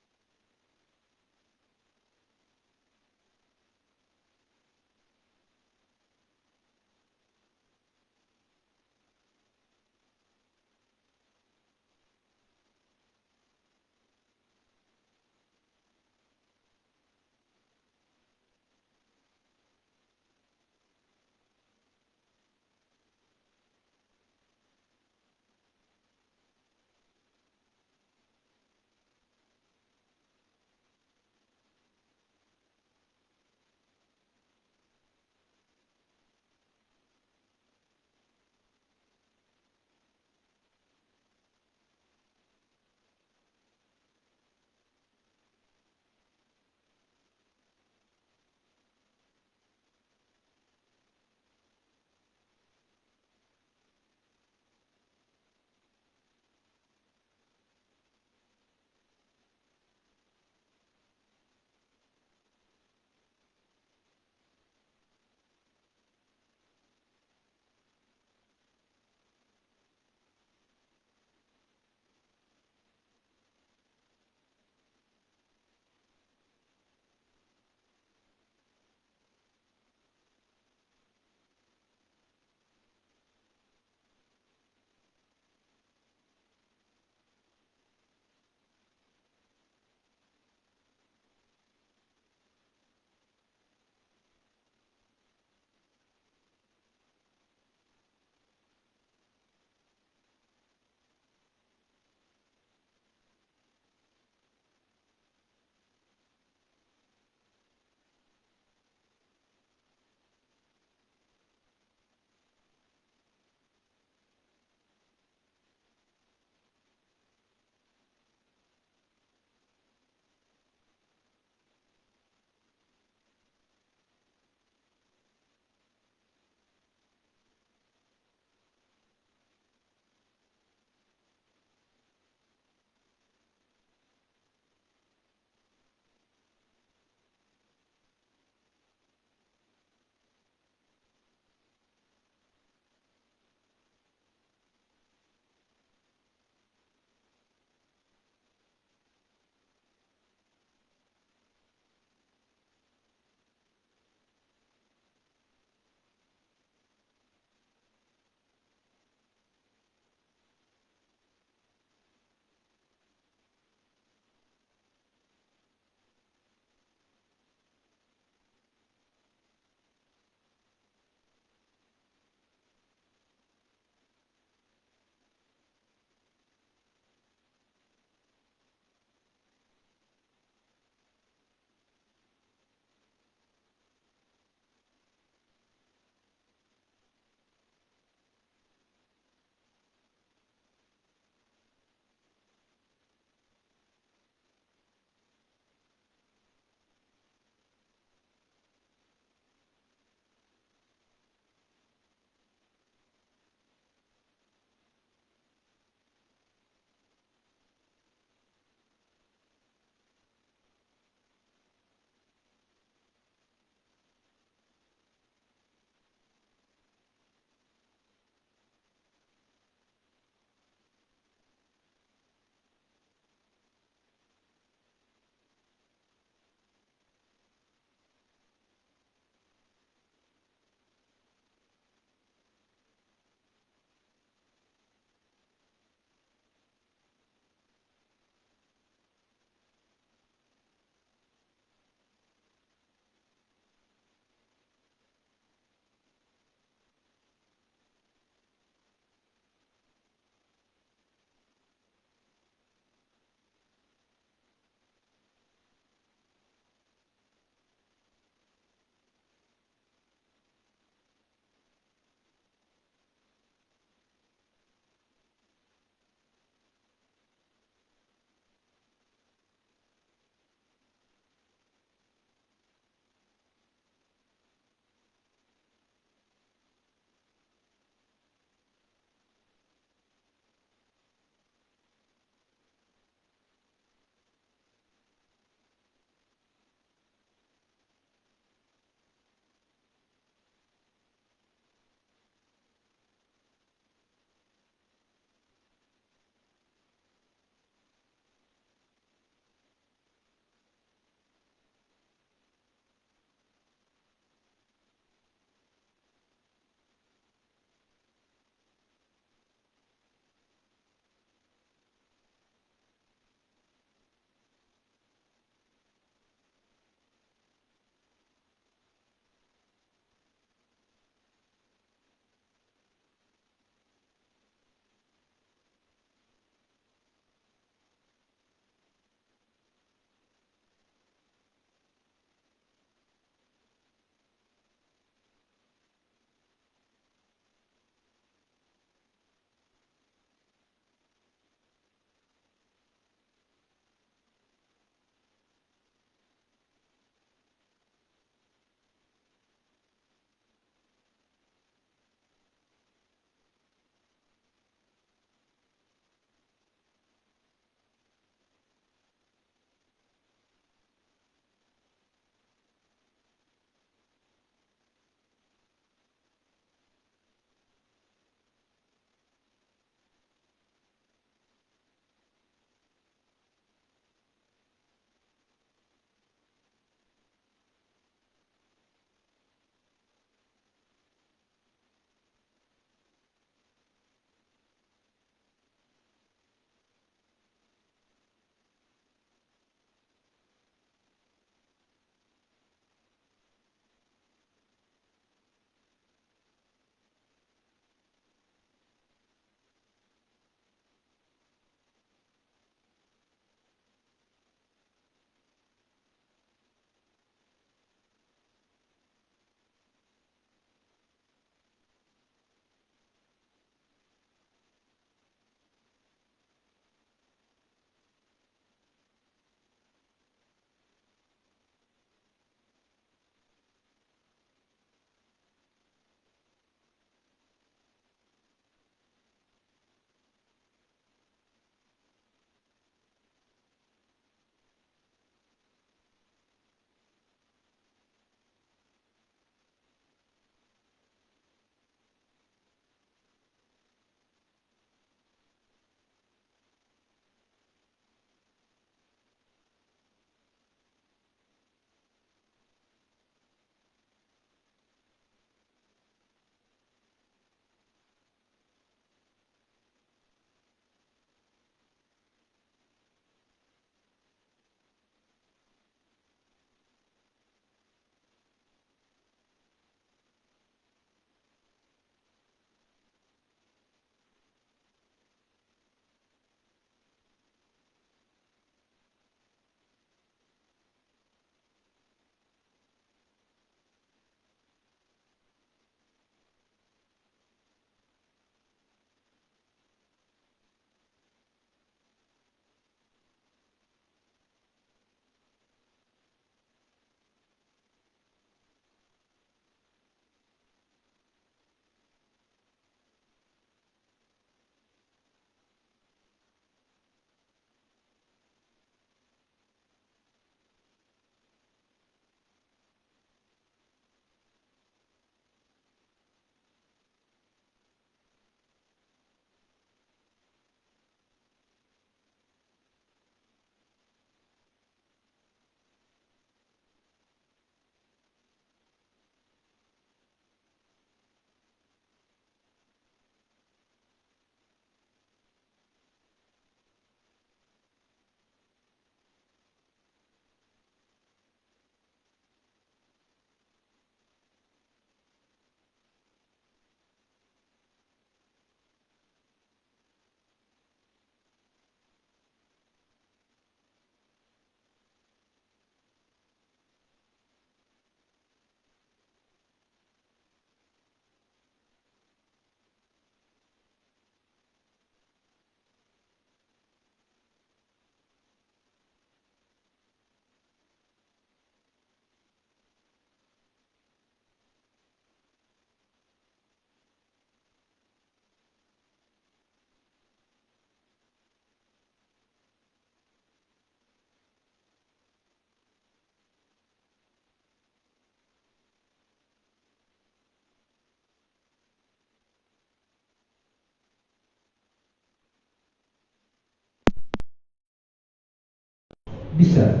bisa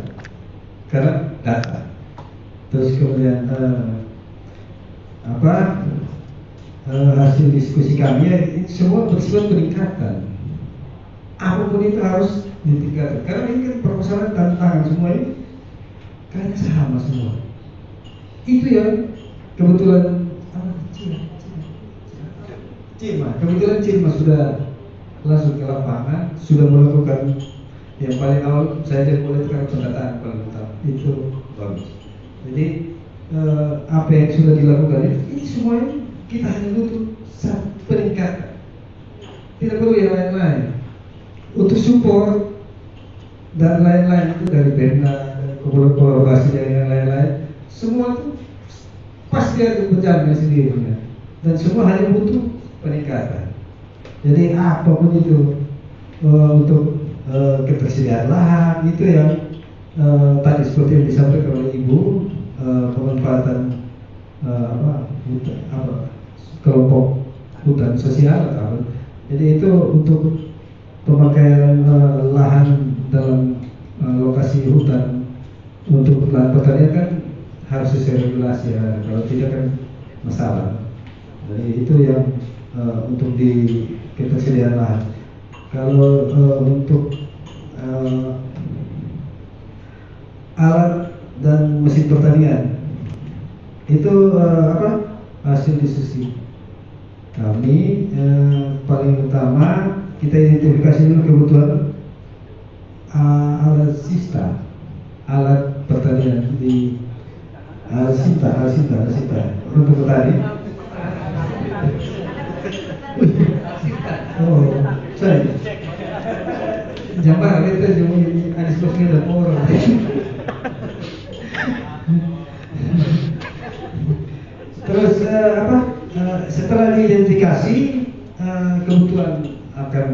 karena data. Terus kemudian hasil diskusi kami ya, semua bersifat peningkatan. Apapun itu harus ditingkatkan karena ini kan permasalahan tantangan semua ini kayaknya sama semua. Itu yang kebetulan kebetulan Cima sudah langsung ke lapangan, sudah melakukan yang paling awal saya mulai tekan pendataan paling utama itu bagus. Jadi apa yang sudah dilakukan ini semuanya kita hanya butuh peningkatan, tidak perlu yang lain-lain untuk support dan lain-lain itu dari Pemda, kolaborasi dengan yang lain-lain, semua itu pasti ada berjalan sendirinya dan semua hanya butuh peningkatan. Jadi apapun itu untuk ketersediaan lahan itu yang tadi seperti yang disampaikan oleh Ibu, pemanfaatan kelompok hutan sosial atau jadi itu untuk pemakaian lahan dalam lokasi hutan untuk lahan pertanian kan harus sesuai regulasi ya, kalau tidak kan masalah. Jadi itu yang untuk di ketersediaan lahan. Kalau untuk alat dan mesin pertanian itu hasil diskusi kami paling utama kita identifikasi dulu kebutuhan alat sista, alat pertanian di alat sista untuk petani. Oh, sorry. Jambar itu ada sebesar dan orang. Terus setelah diidentifikasi kebutuhan akan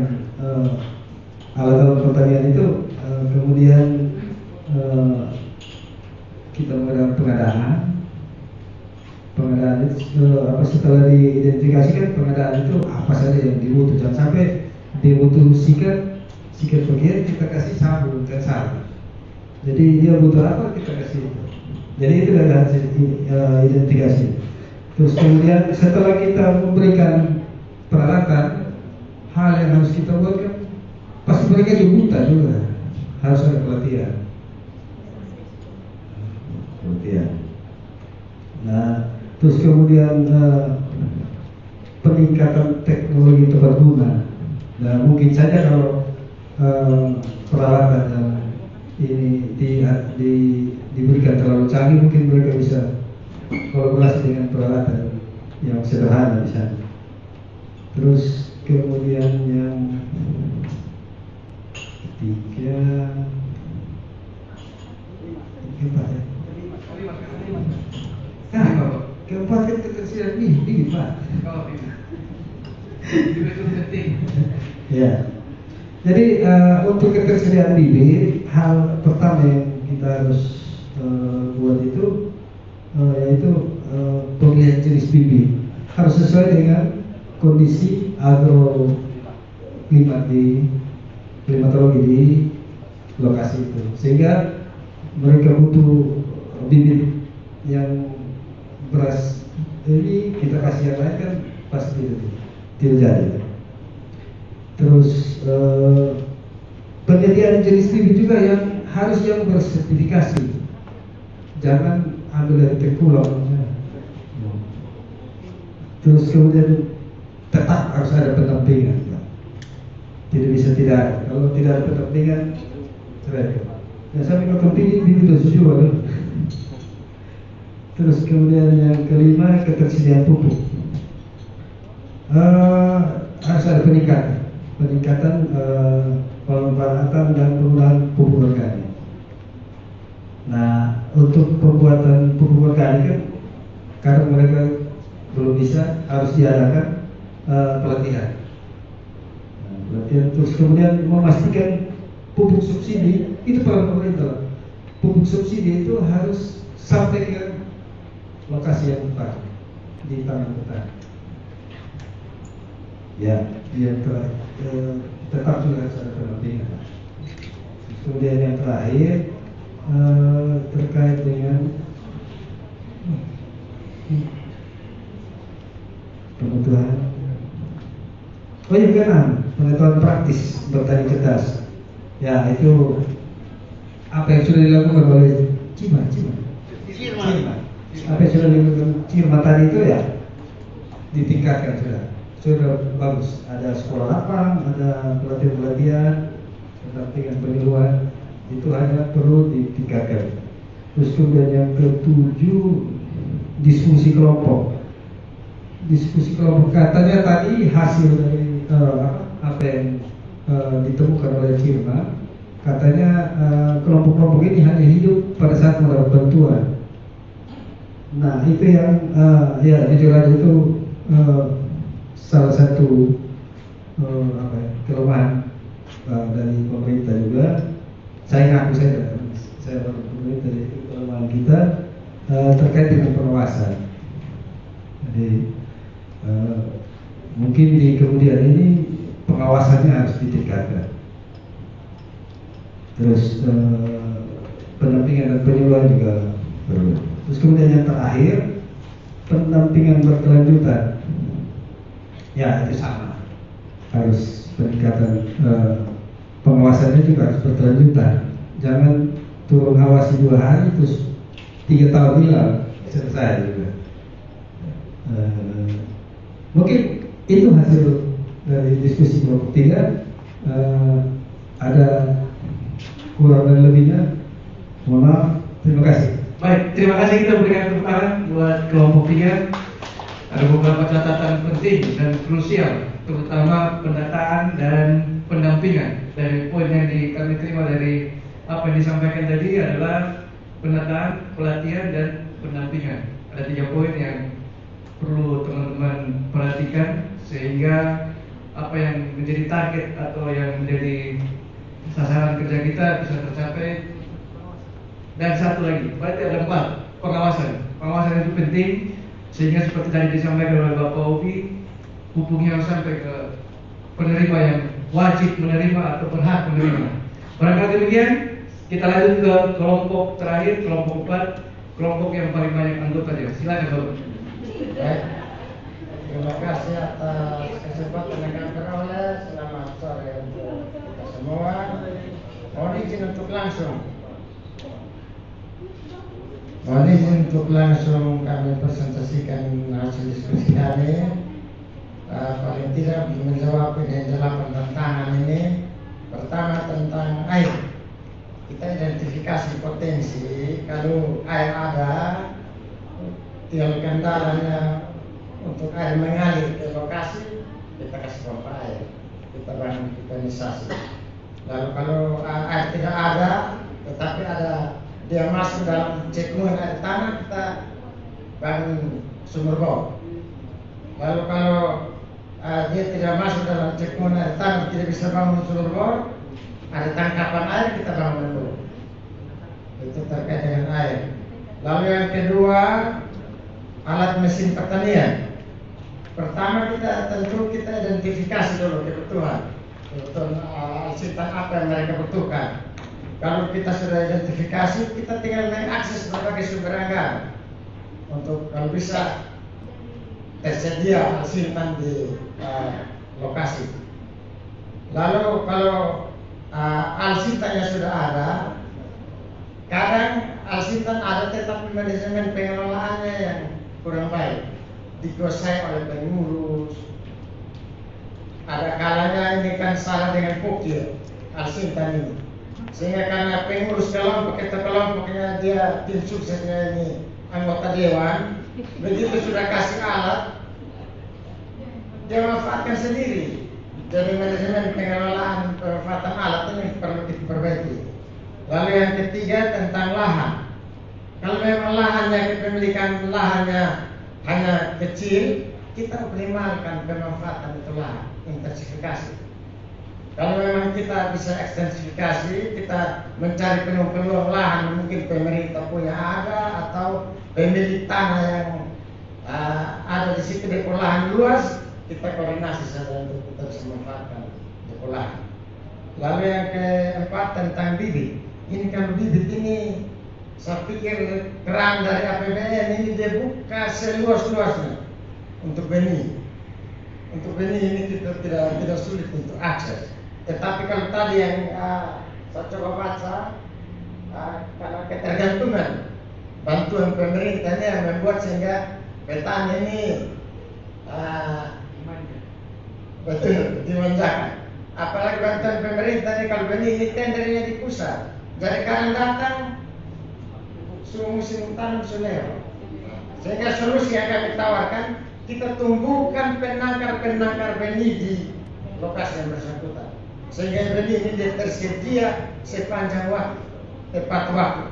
alat-alat pertanian itu, kemudian kita mengadakan pengadaan itu setelah diidentifikasikan pengadaan itu apa saja yang dibutuhkan. Jangan sampai dia butuh sikat bagian kita kasih sabun dan sabun. Jadi dia butuh apa kita kasih itu. Jadi itu adalah hasil identifikasi. Terus kemudian setelah kita memberikan peralatan, hal yang harus kita buat kan pasti mereka juga buta juga, harus ada pelatihan. Nah, terus kemudian peningkatan teknologi tepat guna. Nah, mungkin saja kalau peralatan yang ini diberikan terlalu canggih, mungkin mereka bisa kolaborasi dengan peralatan yang sederhana misalnya. Terus kemudian yang ketiga, keempat ya. Keempat kan ketersediaan bibit Pak. Ya. Jadi untuk ketersediaan bibit, hal pertama yang kita harus buat itu yaitu pemilihan jenis bibit harus sesuai dengan kondisi klimatologi di lokasi itu, sehingga mereka butuh bibit yang beras ini kita kasih yang lain kan pasti tidak jadi. Terus penyediaan jenis bibit juga yang harus yang bersertifikasi, jangan ambil dari tengkulak. Terus kemudian tetap harus ada pendampingan, tidak bisa tidak. Kalau tidak ada pendampingan cerai. Ya sampai ke penting bibit sesuatu. Terus kemudian yang kelima, ketersediaan pupuk. Harus ada peningkatan pemanfaatan dan penggunaan pupuk organik. Nah, untuk pembuatan pupuk organik kan karena mereka belum bisa, harus diadakan pelatihan. Terus kemudian memastikan pupuk subsidi itu peran pemerintah. Pupuk subsidi itu harus sampai ke lokasi yang tepat di tangan petani. Ya, yang tetap juga harus ada pendampingan. Kemudian yang terakhir terkait dengan kebutuhan. Oh iya, pengetahuan praktis bertani cerdas. Ya, itu apa yang sudah dilakukan oleh Cima. Apa yang sudah dilakukan Cima tadi itu ya ditingkatkan sudah bagus. Ada sekolah lapang, ada pelatihan, pendampingan penyuluhan, itu hanya perlu ditingkatkan. Terus kemudian yang ketujuh, diskusi kelompok. Diskusi kelompok katanya tadi hasil dari apa yang ditemukan oleh Cima, katanya kelompok-kelompok ini hanya hidup pada saat mendapat bantuan. Nah itu yang ya jujur aja itu salah satu kelemahan dari pemerintah juga. Saya ngaku saya pemerintah dari kelemahan kita terkait dengan pengawasan. Jadi mungkin di kemudian ini pengawasannya harus ditingkatkan. Terus pendampingan dan penyuluhan juga perlu. Terus kemudian yang terakhir, pendampingan berkelanjutan. Ya itu sama, harus peningkatan pengawasannya juga harus berkelanjutan. Jangan turun awasi 2 hari terus 3 tahun hilang selesai juga. Mungkin itu hasil dari diskusi kelompok 3. Ada kurang dan lebihnya, mohon maaf. Terima kasih. Baik, terima kasih. Kita berikan tepuk tangan buat kelompok 3. Ada beberapa catatan penting dan krusial, terutama pendataan dan pendampingan. Dari poin yang kami terima dari apa yang disampaikan tadi adalah pendataan, pelatihan, dan pendampingan. Ada 3 poin yang perlu teman-teman perhatikan sehingga apa yang menjadi target atau yang menjadi sasaran kerja kita bisa tercapai. Dan satu lagi, berarti ada 4, pengawasan. Pengawasan itu penting sehingga seperti tadi disampaikan oleh Bapak Obi, pupuknya harus sampai ke penerima yang wajib menerima atau berhak menerima. Barangkali demikian, kita lanjut ke kelompok terakhir, kelompok 4, kelompok yang paling banyak anggotanya. Silakan Bapak. Baik, terima kasih atas kesempatan yang kami peroleh. Selamat sore untuk kita semua. Mohon izin untuk langsung kami presentasikan hasil diskusi kami. Paling tidak menjawab ini 8 tantangan ini. Pertama tentang air. Kita identifikasi potensi. Kalau air ada, tinggal kendalanya untuk air mengalir ke lokasi, kita kasih pompa air, kita bangun pipanisasi. Lalu kalau air tidak ada, tetapi ada dia masuk dalam cekungan air tanah, kita bangun sumber bor. Lalu kalau dia tidak masuk dalam cekungan air tanah, tidak bisa bangun sumber bor, ada tangkapan air, kita bangun dulu. Itu terkait dengan air. Lalu yang kedua, alat mesin pertanian. Pertama kita identifikasi dulu kebutuhan alsintan apa yang mereka butuhkan. Kalau kita sudah identifikasi, kita tinggal mengakses berbagai sumber anggaran untuk kalau bisa tersedia alsintan di lokasi. Lalu kalau alsintannya sudah ada, kadang alsintan ada tetapi manajemen pengelolaannya yang kurang baik, dikuasai oleh pengurus. Ada kalanya ini kan salah dengan pokir alsintan ini, sehingga karena pengurus kelompok atau kelompoknya dia tim suksesnya ini anggota dewan, begitu sudah kasih alat dia manfaatkan sendiri. Jadi manajemen pengelolaan pemanfaatan alat ini perlu diperbaiki. Lalu yang ketiga tentang lahan. Kalau memang lahannya, kepemilikan lahannya hanya kecil, kita optimalkan pemanfaatan itu lahan, intensifikasi. Kalau memang kita bisa ekstensifikasi, kita mencari peluang-peluang lahan, mungkin pemerintah punya ada atau pemilik tanah yang ada di situ depo lahan luas, kita koordinasi saja untuk kita bisa memanfaatkan depo lahan. Lalu yang keempat tentang bibit. Ini kalau bibit ini, saya pikir keran dari APBN ini dia buka seluas-luasnya untuk benih. Untuk benih ini kita tidak sulit untuk akses. Tetapi kalau tadi yang saya coba baca, karena ketergantungan bantuan pemerintahnya yang membuat sehingga petani ini betul dimanjakan. Apalagi bantuan pemerintah ini kalau benih ini tendernya di pusat. Jadi kadang datang musim tanam sudah. Sehingga solusi yang kami tawarkan, kita tumbuhkan penangkar-penangkar benih di lokasi yang bersangkutan. Sehingga benih ini dia tersedia sepanjang waktu, tepat waktu.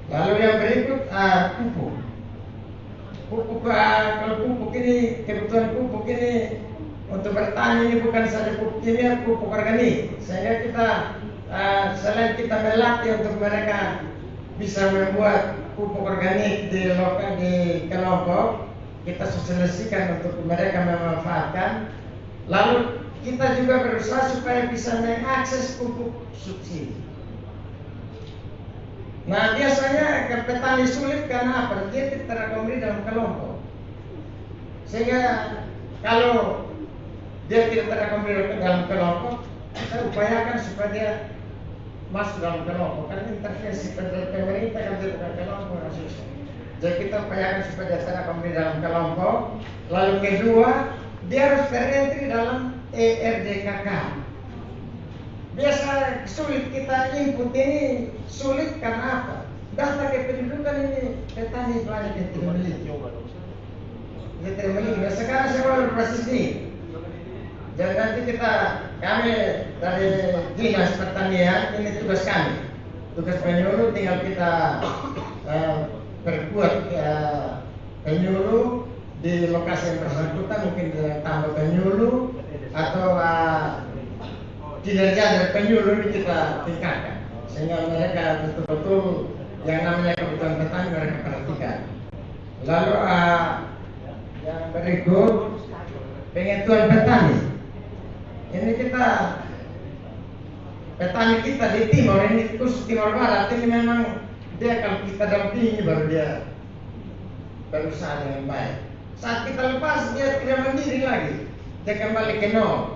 Lalu yang berikut pupuk. Kalau pupuk ini, kebutuhan pupuk ini untuk bertani ini bukan saja pupuk kimia, pupuk organik. Sehingga kita selain kita melatih untuk mereka bisa membuat pupuk organik di kelompok, kita sosialisasikan untuk mereka memanfaatkan. Lalu kita juga berusaha supaya bisa mengakses pupuk subsidi. Nah, biasanya petani sulit karena apa? Dia tidak terakomodir dalam kelompok. Sehingga kalau dia tidak terakomodir dalam kelompok, kita upayakan supaya dia masuk dalam kelompok. Karena intervensi pemerintah kan tidak bukan kelompok susah. Jadi kita upayakan supaya dia terakomodir dalam kelompok. Lalu kedua, dia harus terentri dalam ERDKK. Biasa sulit kita input ini, sulit karena apa? Data kependudukan ini petani banyak yang tidak memiliki. Nah, sekarang saya mau berbasis ini. Jadi nanti kami dari Dinas Pertanian, ini tugas kami. Tugas penyuluh tinggal kita berbuat penyuluh di lokasi yang bersangkutan, mungkin tambah penyuluh atau kinerja dari penyuluh ini kita tingkatkan sehingga mereka betul-betul yang namanya kebutuhan petani mereka perhatikan. Lalu yang berikut pengetahuan petani. Ini petani kita di timur ini, khusus Timur Barat ini memang dia kalau kita dampingi baru dia berusaha dengan baik. Saat kita lepas dia tidak mandiri lagi, dia kembali ke nol.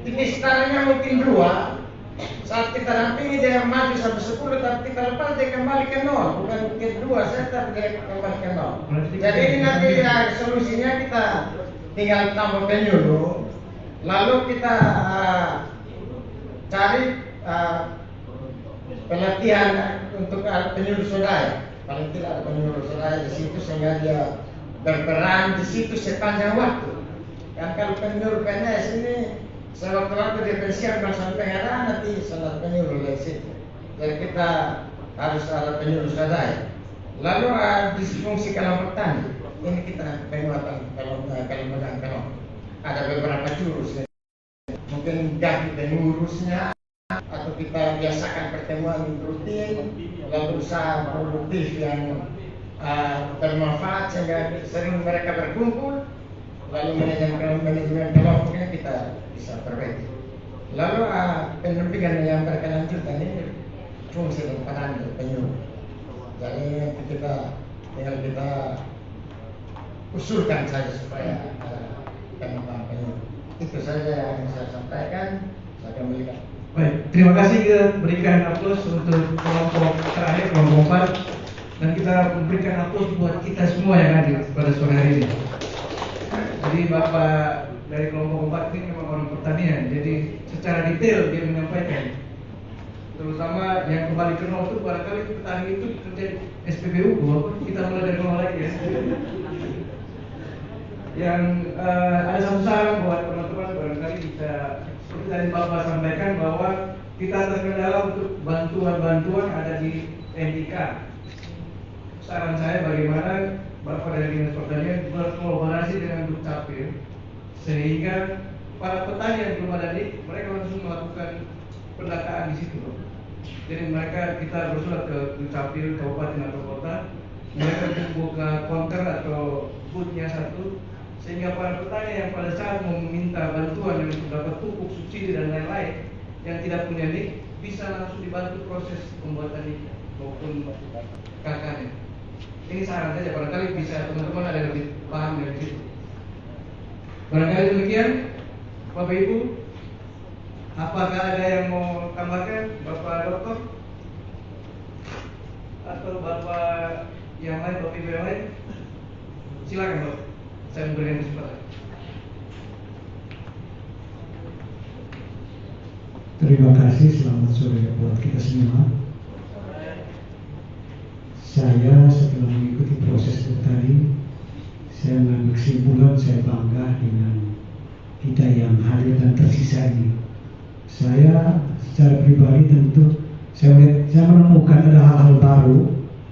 Ini setaranya mungkin 2. Saat kita dampingi dia maju sampai 10, tapi kita lepas dia kembali ke nol. Bukan mungkin 2, saya tapi dia kembali ke nol. Jadi ini nanti solusinya kita tinggal tambah penyuluh. Lalu kita cari pelatihan untuk penyuluh swadaya. Paling tidak ada penyuluh swadaya di situ sehingga dia berperan di situ sepanjang waktu. Dan kalau penyuluh PNS ini sewaktu-waktu dia pensiun sampai pengarah nanti salah penyuluh dari situ. Jadi kita harus ada penyuluh swadaya. Lalu disfungsi kelompok tani. Ini kita penguatan kelompok. Ada beberapa jurus. Mungkin ganti pengurusnya atau kita biasakan pertemuan rutin, lalu usaha produktif yang bermanfaat sehingga sering mereka berkumpul, lalu manajemen kelompoknya kita bisa perbaiki. Lalu pendampingan yang berkelanjutan ini fungsi dan peran penyuluh. Jadi tinggal kita usulkan saja supaya pengembangan penyuluh. Itu saja yang saya sampaikan. Saya kembalikan. Baik, terima kasih. Kita berikan aplaus untuk kelompok terakhir, kelompok 4, dan kita memberikan aplaus buat kita semua yang hadir pada sore hari ini. Jadi Bapak dari kelompok 4 ini memang orang pertanian, jadi secara detail dia menyampaikan. Terutama yang kembali ke nol itu barangkali petani itu menjadi SPBU, kita mulai dari nol lagi ya. Yang ada satu saran buat teman-teman barangkali bisa, seperti tadi Bapak sampaikan bahwa kita terkendala untuk bantuan-bantuan ada di NIK. Saran saya bagaimana Bapak dari Dinas Pertanian berkolaborasi dengan Dukcapil sehingga para petani yang belum ada di mereka langsung melakukan pendataan di situ. Jadi kita bersurat ke Dukcapil kabupaten atau kota, mereka membuka konter atau boothnya satu, sehingga para petani yang pada saat mau meminta bantuan yang dapat pupuk, subsidi dan lain-lain yang tidak punya NIK, bisa langsung dibantu proses pembuatan ini maupun kakaknya. Ini saran saja, barangkali bisa teman-teman ada yang lebih paham dari situ. Barangkali demikian, Bapak Ibu. Apakah ada yang mau tambahkan, Bapak Dokter atau Bapak yang lain, Bapak Ibu yang lain? Silakan, Bapak. Saya memberikan kesempatan. Terima kasih, selamat sore buat kita semua. Saya setelah mengikuti proses itu tadi, saya mengambil kesimpulan saya bangga dengan kita yang hadir dan tersisa ini. Saya secara pribadi tentu saya menemukan ada hal-hal baru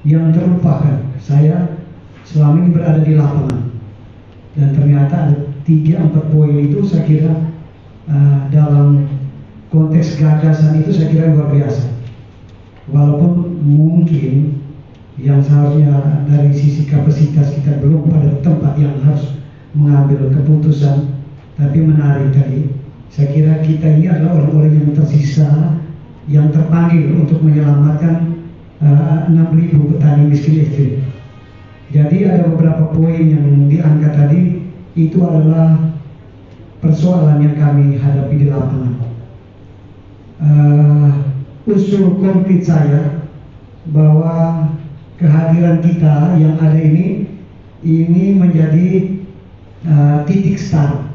yang terlupakan. Saya selama ini berada di lapangan dan ternyata ada 3-4 poin itu saya kira dalam konteks gagasan itu saya kira luar biasa. Walaupun mungkin yang seharusnya dari sisi kapasitas kita belum pada tempat yang harus mengambil keputusan, tapi menarik tadi. Saya kira kita ini adalah orang-orang yang tersisa, yang terpanggil untuk menyelamatkan 6.000 petani miskin ekstrim. Jadi ada beberapa poin yang diangkat tadi, itu adalah persoalan yang kami hadapi di lapangan. Usul konkret saya bahwa kehadiran kita yang ada ini menjadi titik start.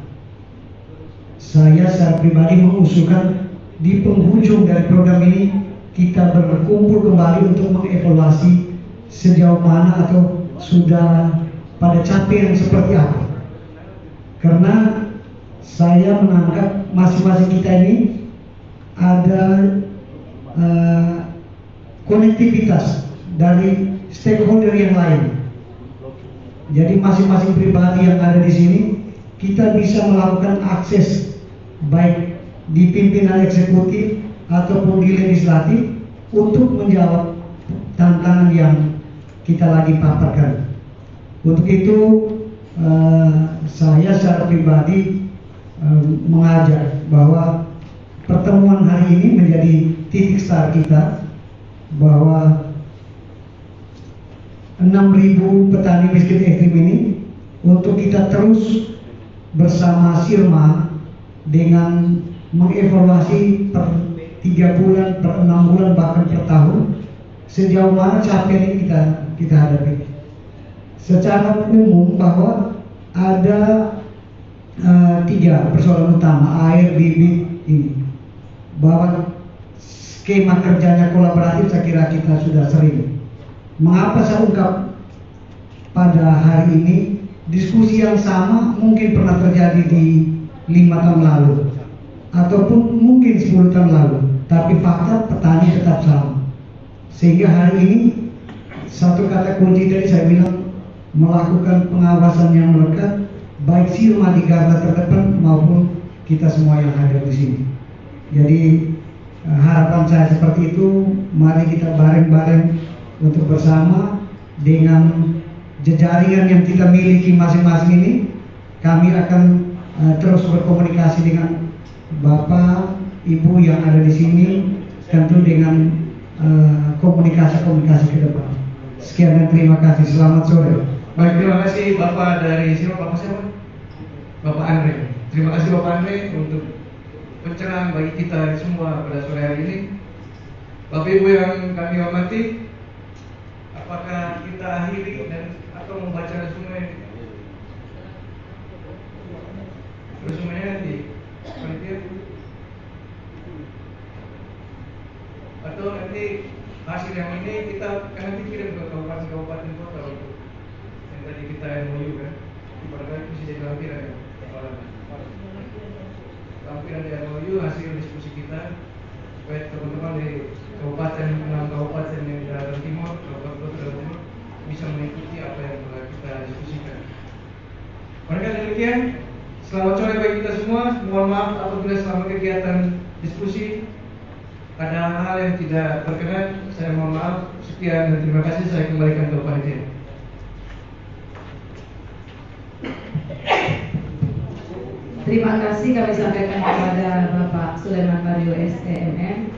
Saya secara pribadi mengusulkan di penghujung dari program ini kita berkumpul kembali untuk mengevaluasi sejauh mana atau sudah pada capaian seperti apa. Karena saya menangkap masing-masing kita ini ada konektivitas dari stakeholder yang lain. Jadi masing-masing pribadi yang ada di sini kita bisa melakukan akses baik di pimpinan eksekutif ataupun di legislatif untuk menjawab tantangan yang kita lagi paparkan. Untuk itu saya secara pribadi mengajak bahwa pertemuan hari ini menjadi titik start kita bahwa 6.000 petani miskin ekstrim ini untuk kita terus bersama Sirma dengan mengevaluasi per 3 bulan, per 6 bulan, bahkan per tahun sejauh mana capaian ini kita hadapi. Secara umum bahwa ada 3 persoalan utama air, bibit ini. Bahwa skema kerjanya kolaboratif saya kira kita sudah sering. Mengapa saya ungkap pada hari ini diskusi yang sama mungkin pernah terjadi di 5 tahun lalu ataupun mungkin 10 tahun lalu, tapi fakta petani tetap sama. Sehingga hari ini satu kata kunci tadi saya bilang melakukan pengawasan yang melekat baik Sirma di garda terdepan maupun kita semua yang hadir di sini. Jadi harapan saya seperti itu, mari kita bareng-bareng untuk bersama dengan jejaringan yang kita miliki masing-masing ini. Kami akan terus berkomunikasi dengan Bapak, Ibu yang ada di sini, tentu dengan komunikasi ke depan. Sekian dan terima kasih. Selamat sore. Baik, terima kasih Bapak dari siapa? Bapak siapa? Bapak Andre. Terima kasih Bapak Andre untuk pencerahan bagi kita semua pada sore hari ini. Bapak Ibu yang kami hormati, apakah kita akhiri atau membaca resumenya di panitia atau nanti hasil yang ini kita nanti kirim ke kabupaten kota untuk yang tadi kita MOU kan, barangkali bisa jadi lampiran ya, lampiran dari MOU hasil diskusi kita supaya teman-teman dari kabupaten 6 kabupaten yang di Dalam Timur, kabupaten kota Dalam Timur bisa mengikuti apa yang telah kita diskusikan. Mereka demikian. Selamat sore bagi kita semua. Mohon maaf apabila selama kegiatan diskusi ada hal yang tidak berkenan. Saya mohon maaf. Sekian dan terima kasih. Saya kembalikan ke panitia. Terima kasih kami sampaikan kepada Bapak Sulaiman Mario STMM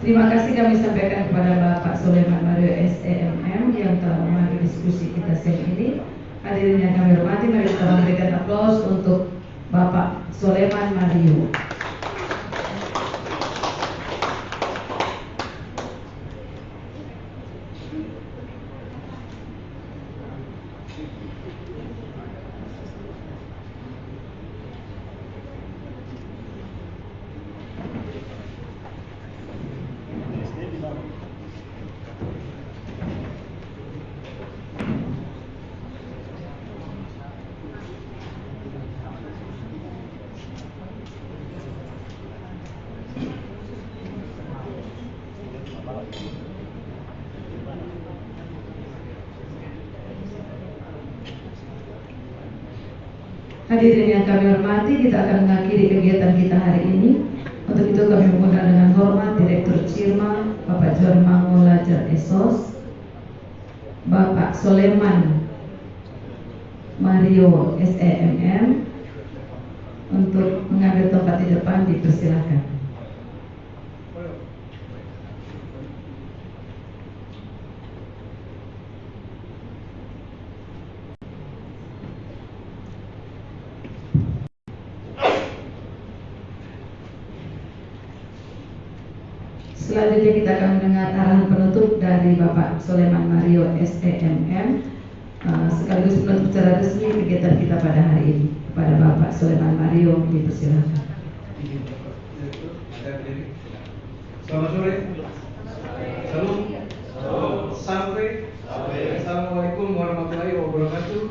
Terima kasih kami sampaikan kepada Bapak Sulaiman Mario SEMM yang telah memandu diskusi kita siang ini. Hadirin yang kami hormati, mari kita memberikan aplaus untuk Bapak Sulaiman Mario. Hadirin yang kami hormati, kita akan mengakhiri kegiatan kita hari ini. Untuk itu kami mengundang dengan hormat Direktur Cirma, Bapak John Mangolajar Esos, Bapak Sulaiman Mario SEMM untuk mengambil tempat di depan, dipersilakan. Selanjutnya kita akan mendengar arahan penutup dari Bapak Sulaiman Mario SEMM sekaligus penutup secara resmi kegiatan kita pada hari ini. Kepada Bapak Sulaiman Mario, dipersilakan. Selamat sore. Salam. Sampai. Assalamualaikum warahmatullahi wabarakatuh.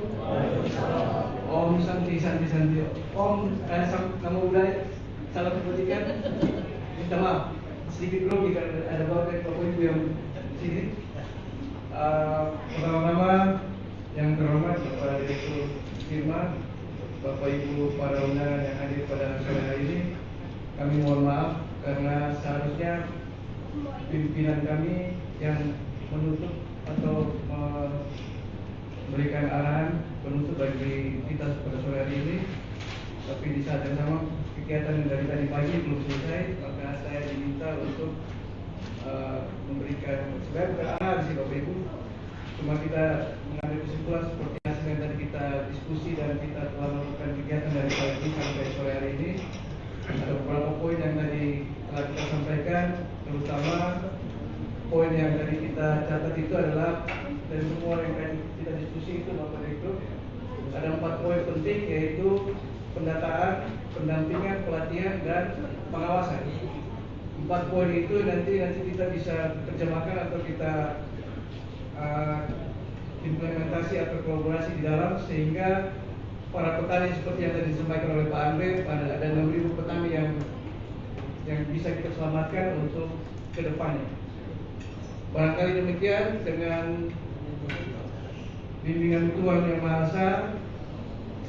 Om Santi Santi Santi. Om nama budaya. Salam kebajikan. Minta maaf sedikit grogi karena ada bapak ibu yang di sini. Pertama-tama yang terhormat Bapak Direktur Cirma, Bapak Ibu para undangan yang hadir pada sore hari ini, kami mohon maaf karena seharusnya pimpinan kami yang menutup atau memberikan arahan penutup bagi kita pada sore hari ini, tapi di saat yang sama kegiatan yang dari tadi pagi belum selesai, maka saya diminta untuk memberikan sebenarnya bukan arahan sih Bapak Ibu, cuma kita mengambil kesimpulan seperti hasil yang tadi kita diskusi dan kita telah melakukan kegiatan dari pagi sampai sore hari ini. Ada beberapa poin yang tadi telah kita sampaikan, terutama poin yang tadi kita catat itu adalah dari semua yang tadi kita diskusi itu Bapak Direktur, ada 4 poin penting, yaitu pendataan, pendampingan, pelatihan, dan pengawasan. 4 poin itu nanti kita bisa terjemahkan atau kita implementasi atau kolaborasi di dalam, sehingga para petani seperti yang tadi disampaikan oleh Pak Andre, ada 6.000 petani yang bisa kita selamatkan untuk kedepannya. Barangkali demikian, dengan bimbingan Tuhan Yang Maha Esa,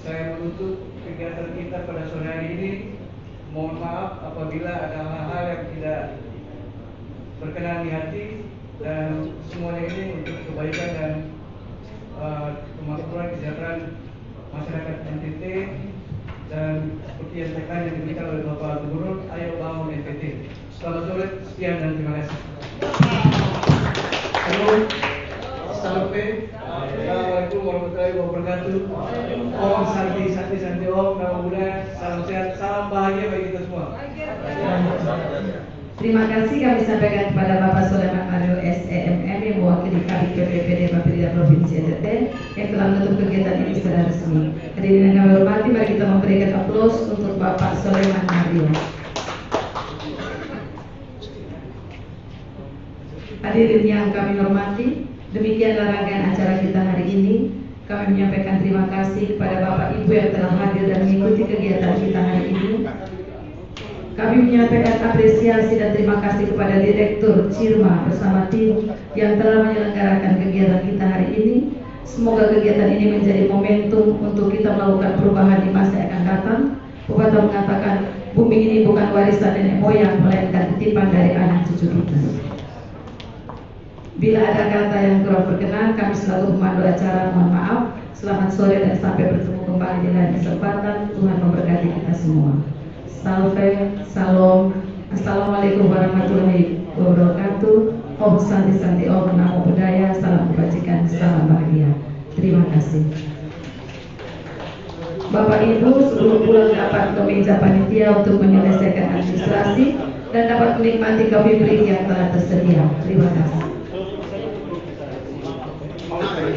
saya menutup kegiatan kita pada sore hari ini. Mohon maaf apabila ada hal-hal yang tidak berkenan di hati, dan semuanya ini untuk kebaikan dan kemakmuran kesejahteraan masyarakat NTT, dan seperti yang tekan yang diberikan oleh Bapak Gubernur, ayo bangun NTT. Selamat sore, sekian dan terima kasih. Sampai. Assalamualaikum warahmatullahi wabarakatuh. Om Santi Santi Santi. Om nama budaya. Salam sehat, salam bahagia bagi kita semua. Terima kasih kami sampaikan kepada Bapak Sulaiman Mario SEMM yang mewakili Kabid PPPD Bapeda Provinsi NTT yang telah menutup kegiatan ini secara resmi. Hadirin yang kami hormati, mari kita memberikan aplaus untuk Bapak Sulaiman Mario. Hadirin yang kami hormati, demikianlah rangkaian acara kita hari ini. Kami menyampaikan terima kasih kepada Bapak Ibu yang telah hadir dan mengikuti kegiatan kita hari ini. Kami menyampaikan apresiasi dan terima kasih kepada Direktur Cirma bersama tim yang telah menyelenggarakan kegiatan kita hari ini. Semoga kegiatan ini menjadi momentum untuk kita melakukan perubahan di masa yang akan datang. Pepatah mengatakan, bumi ini bukan warisan nenek moyang, melainkan titipan dari anak cucu kita. Bila ada kata yang kurang berkenan, kami selaku pemandu acara mohon maaf. Selamat sore dan sampai bertemu kembali di lain kesempatan. Tuhan memberkati kita semua. Salve, salam, assalamualaikum warahmatullahi wabarakatuh. Om Santi Santi Om Namo Buddhaya. Salam kebajikan, salam bahagia. Terima kasih. Bapak Ibu sebelum pulang dapat ke meja panitia untuk menyelesaikan administrasi dan dapat menikmati kopi break yang telah tersedia. Terima kasih. Terima kasih.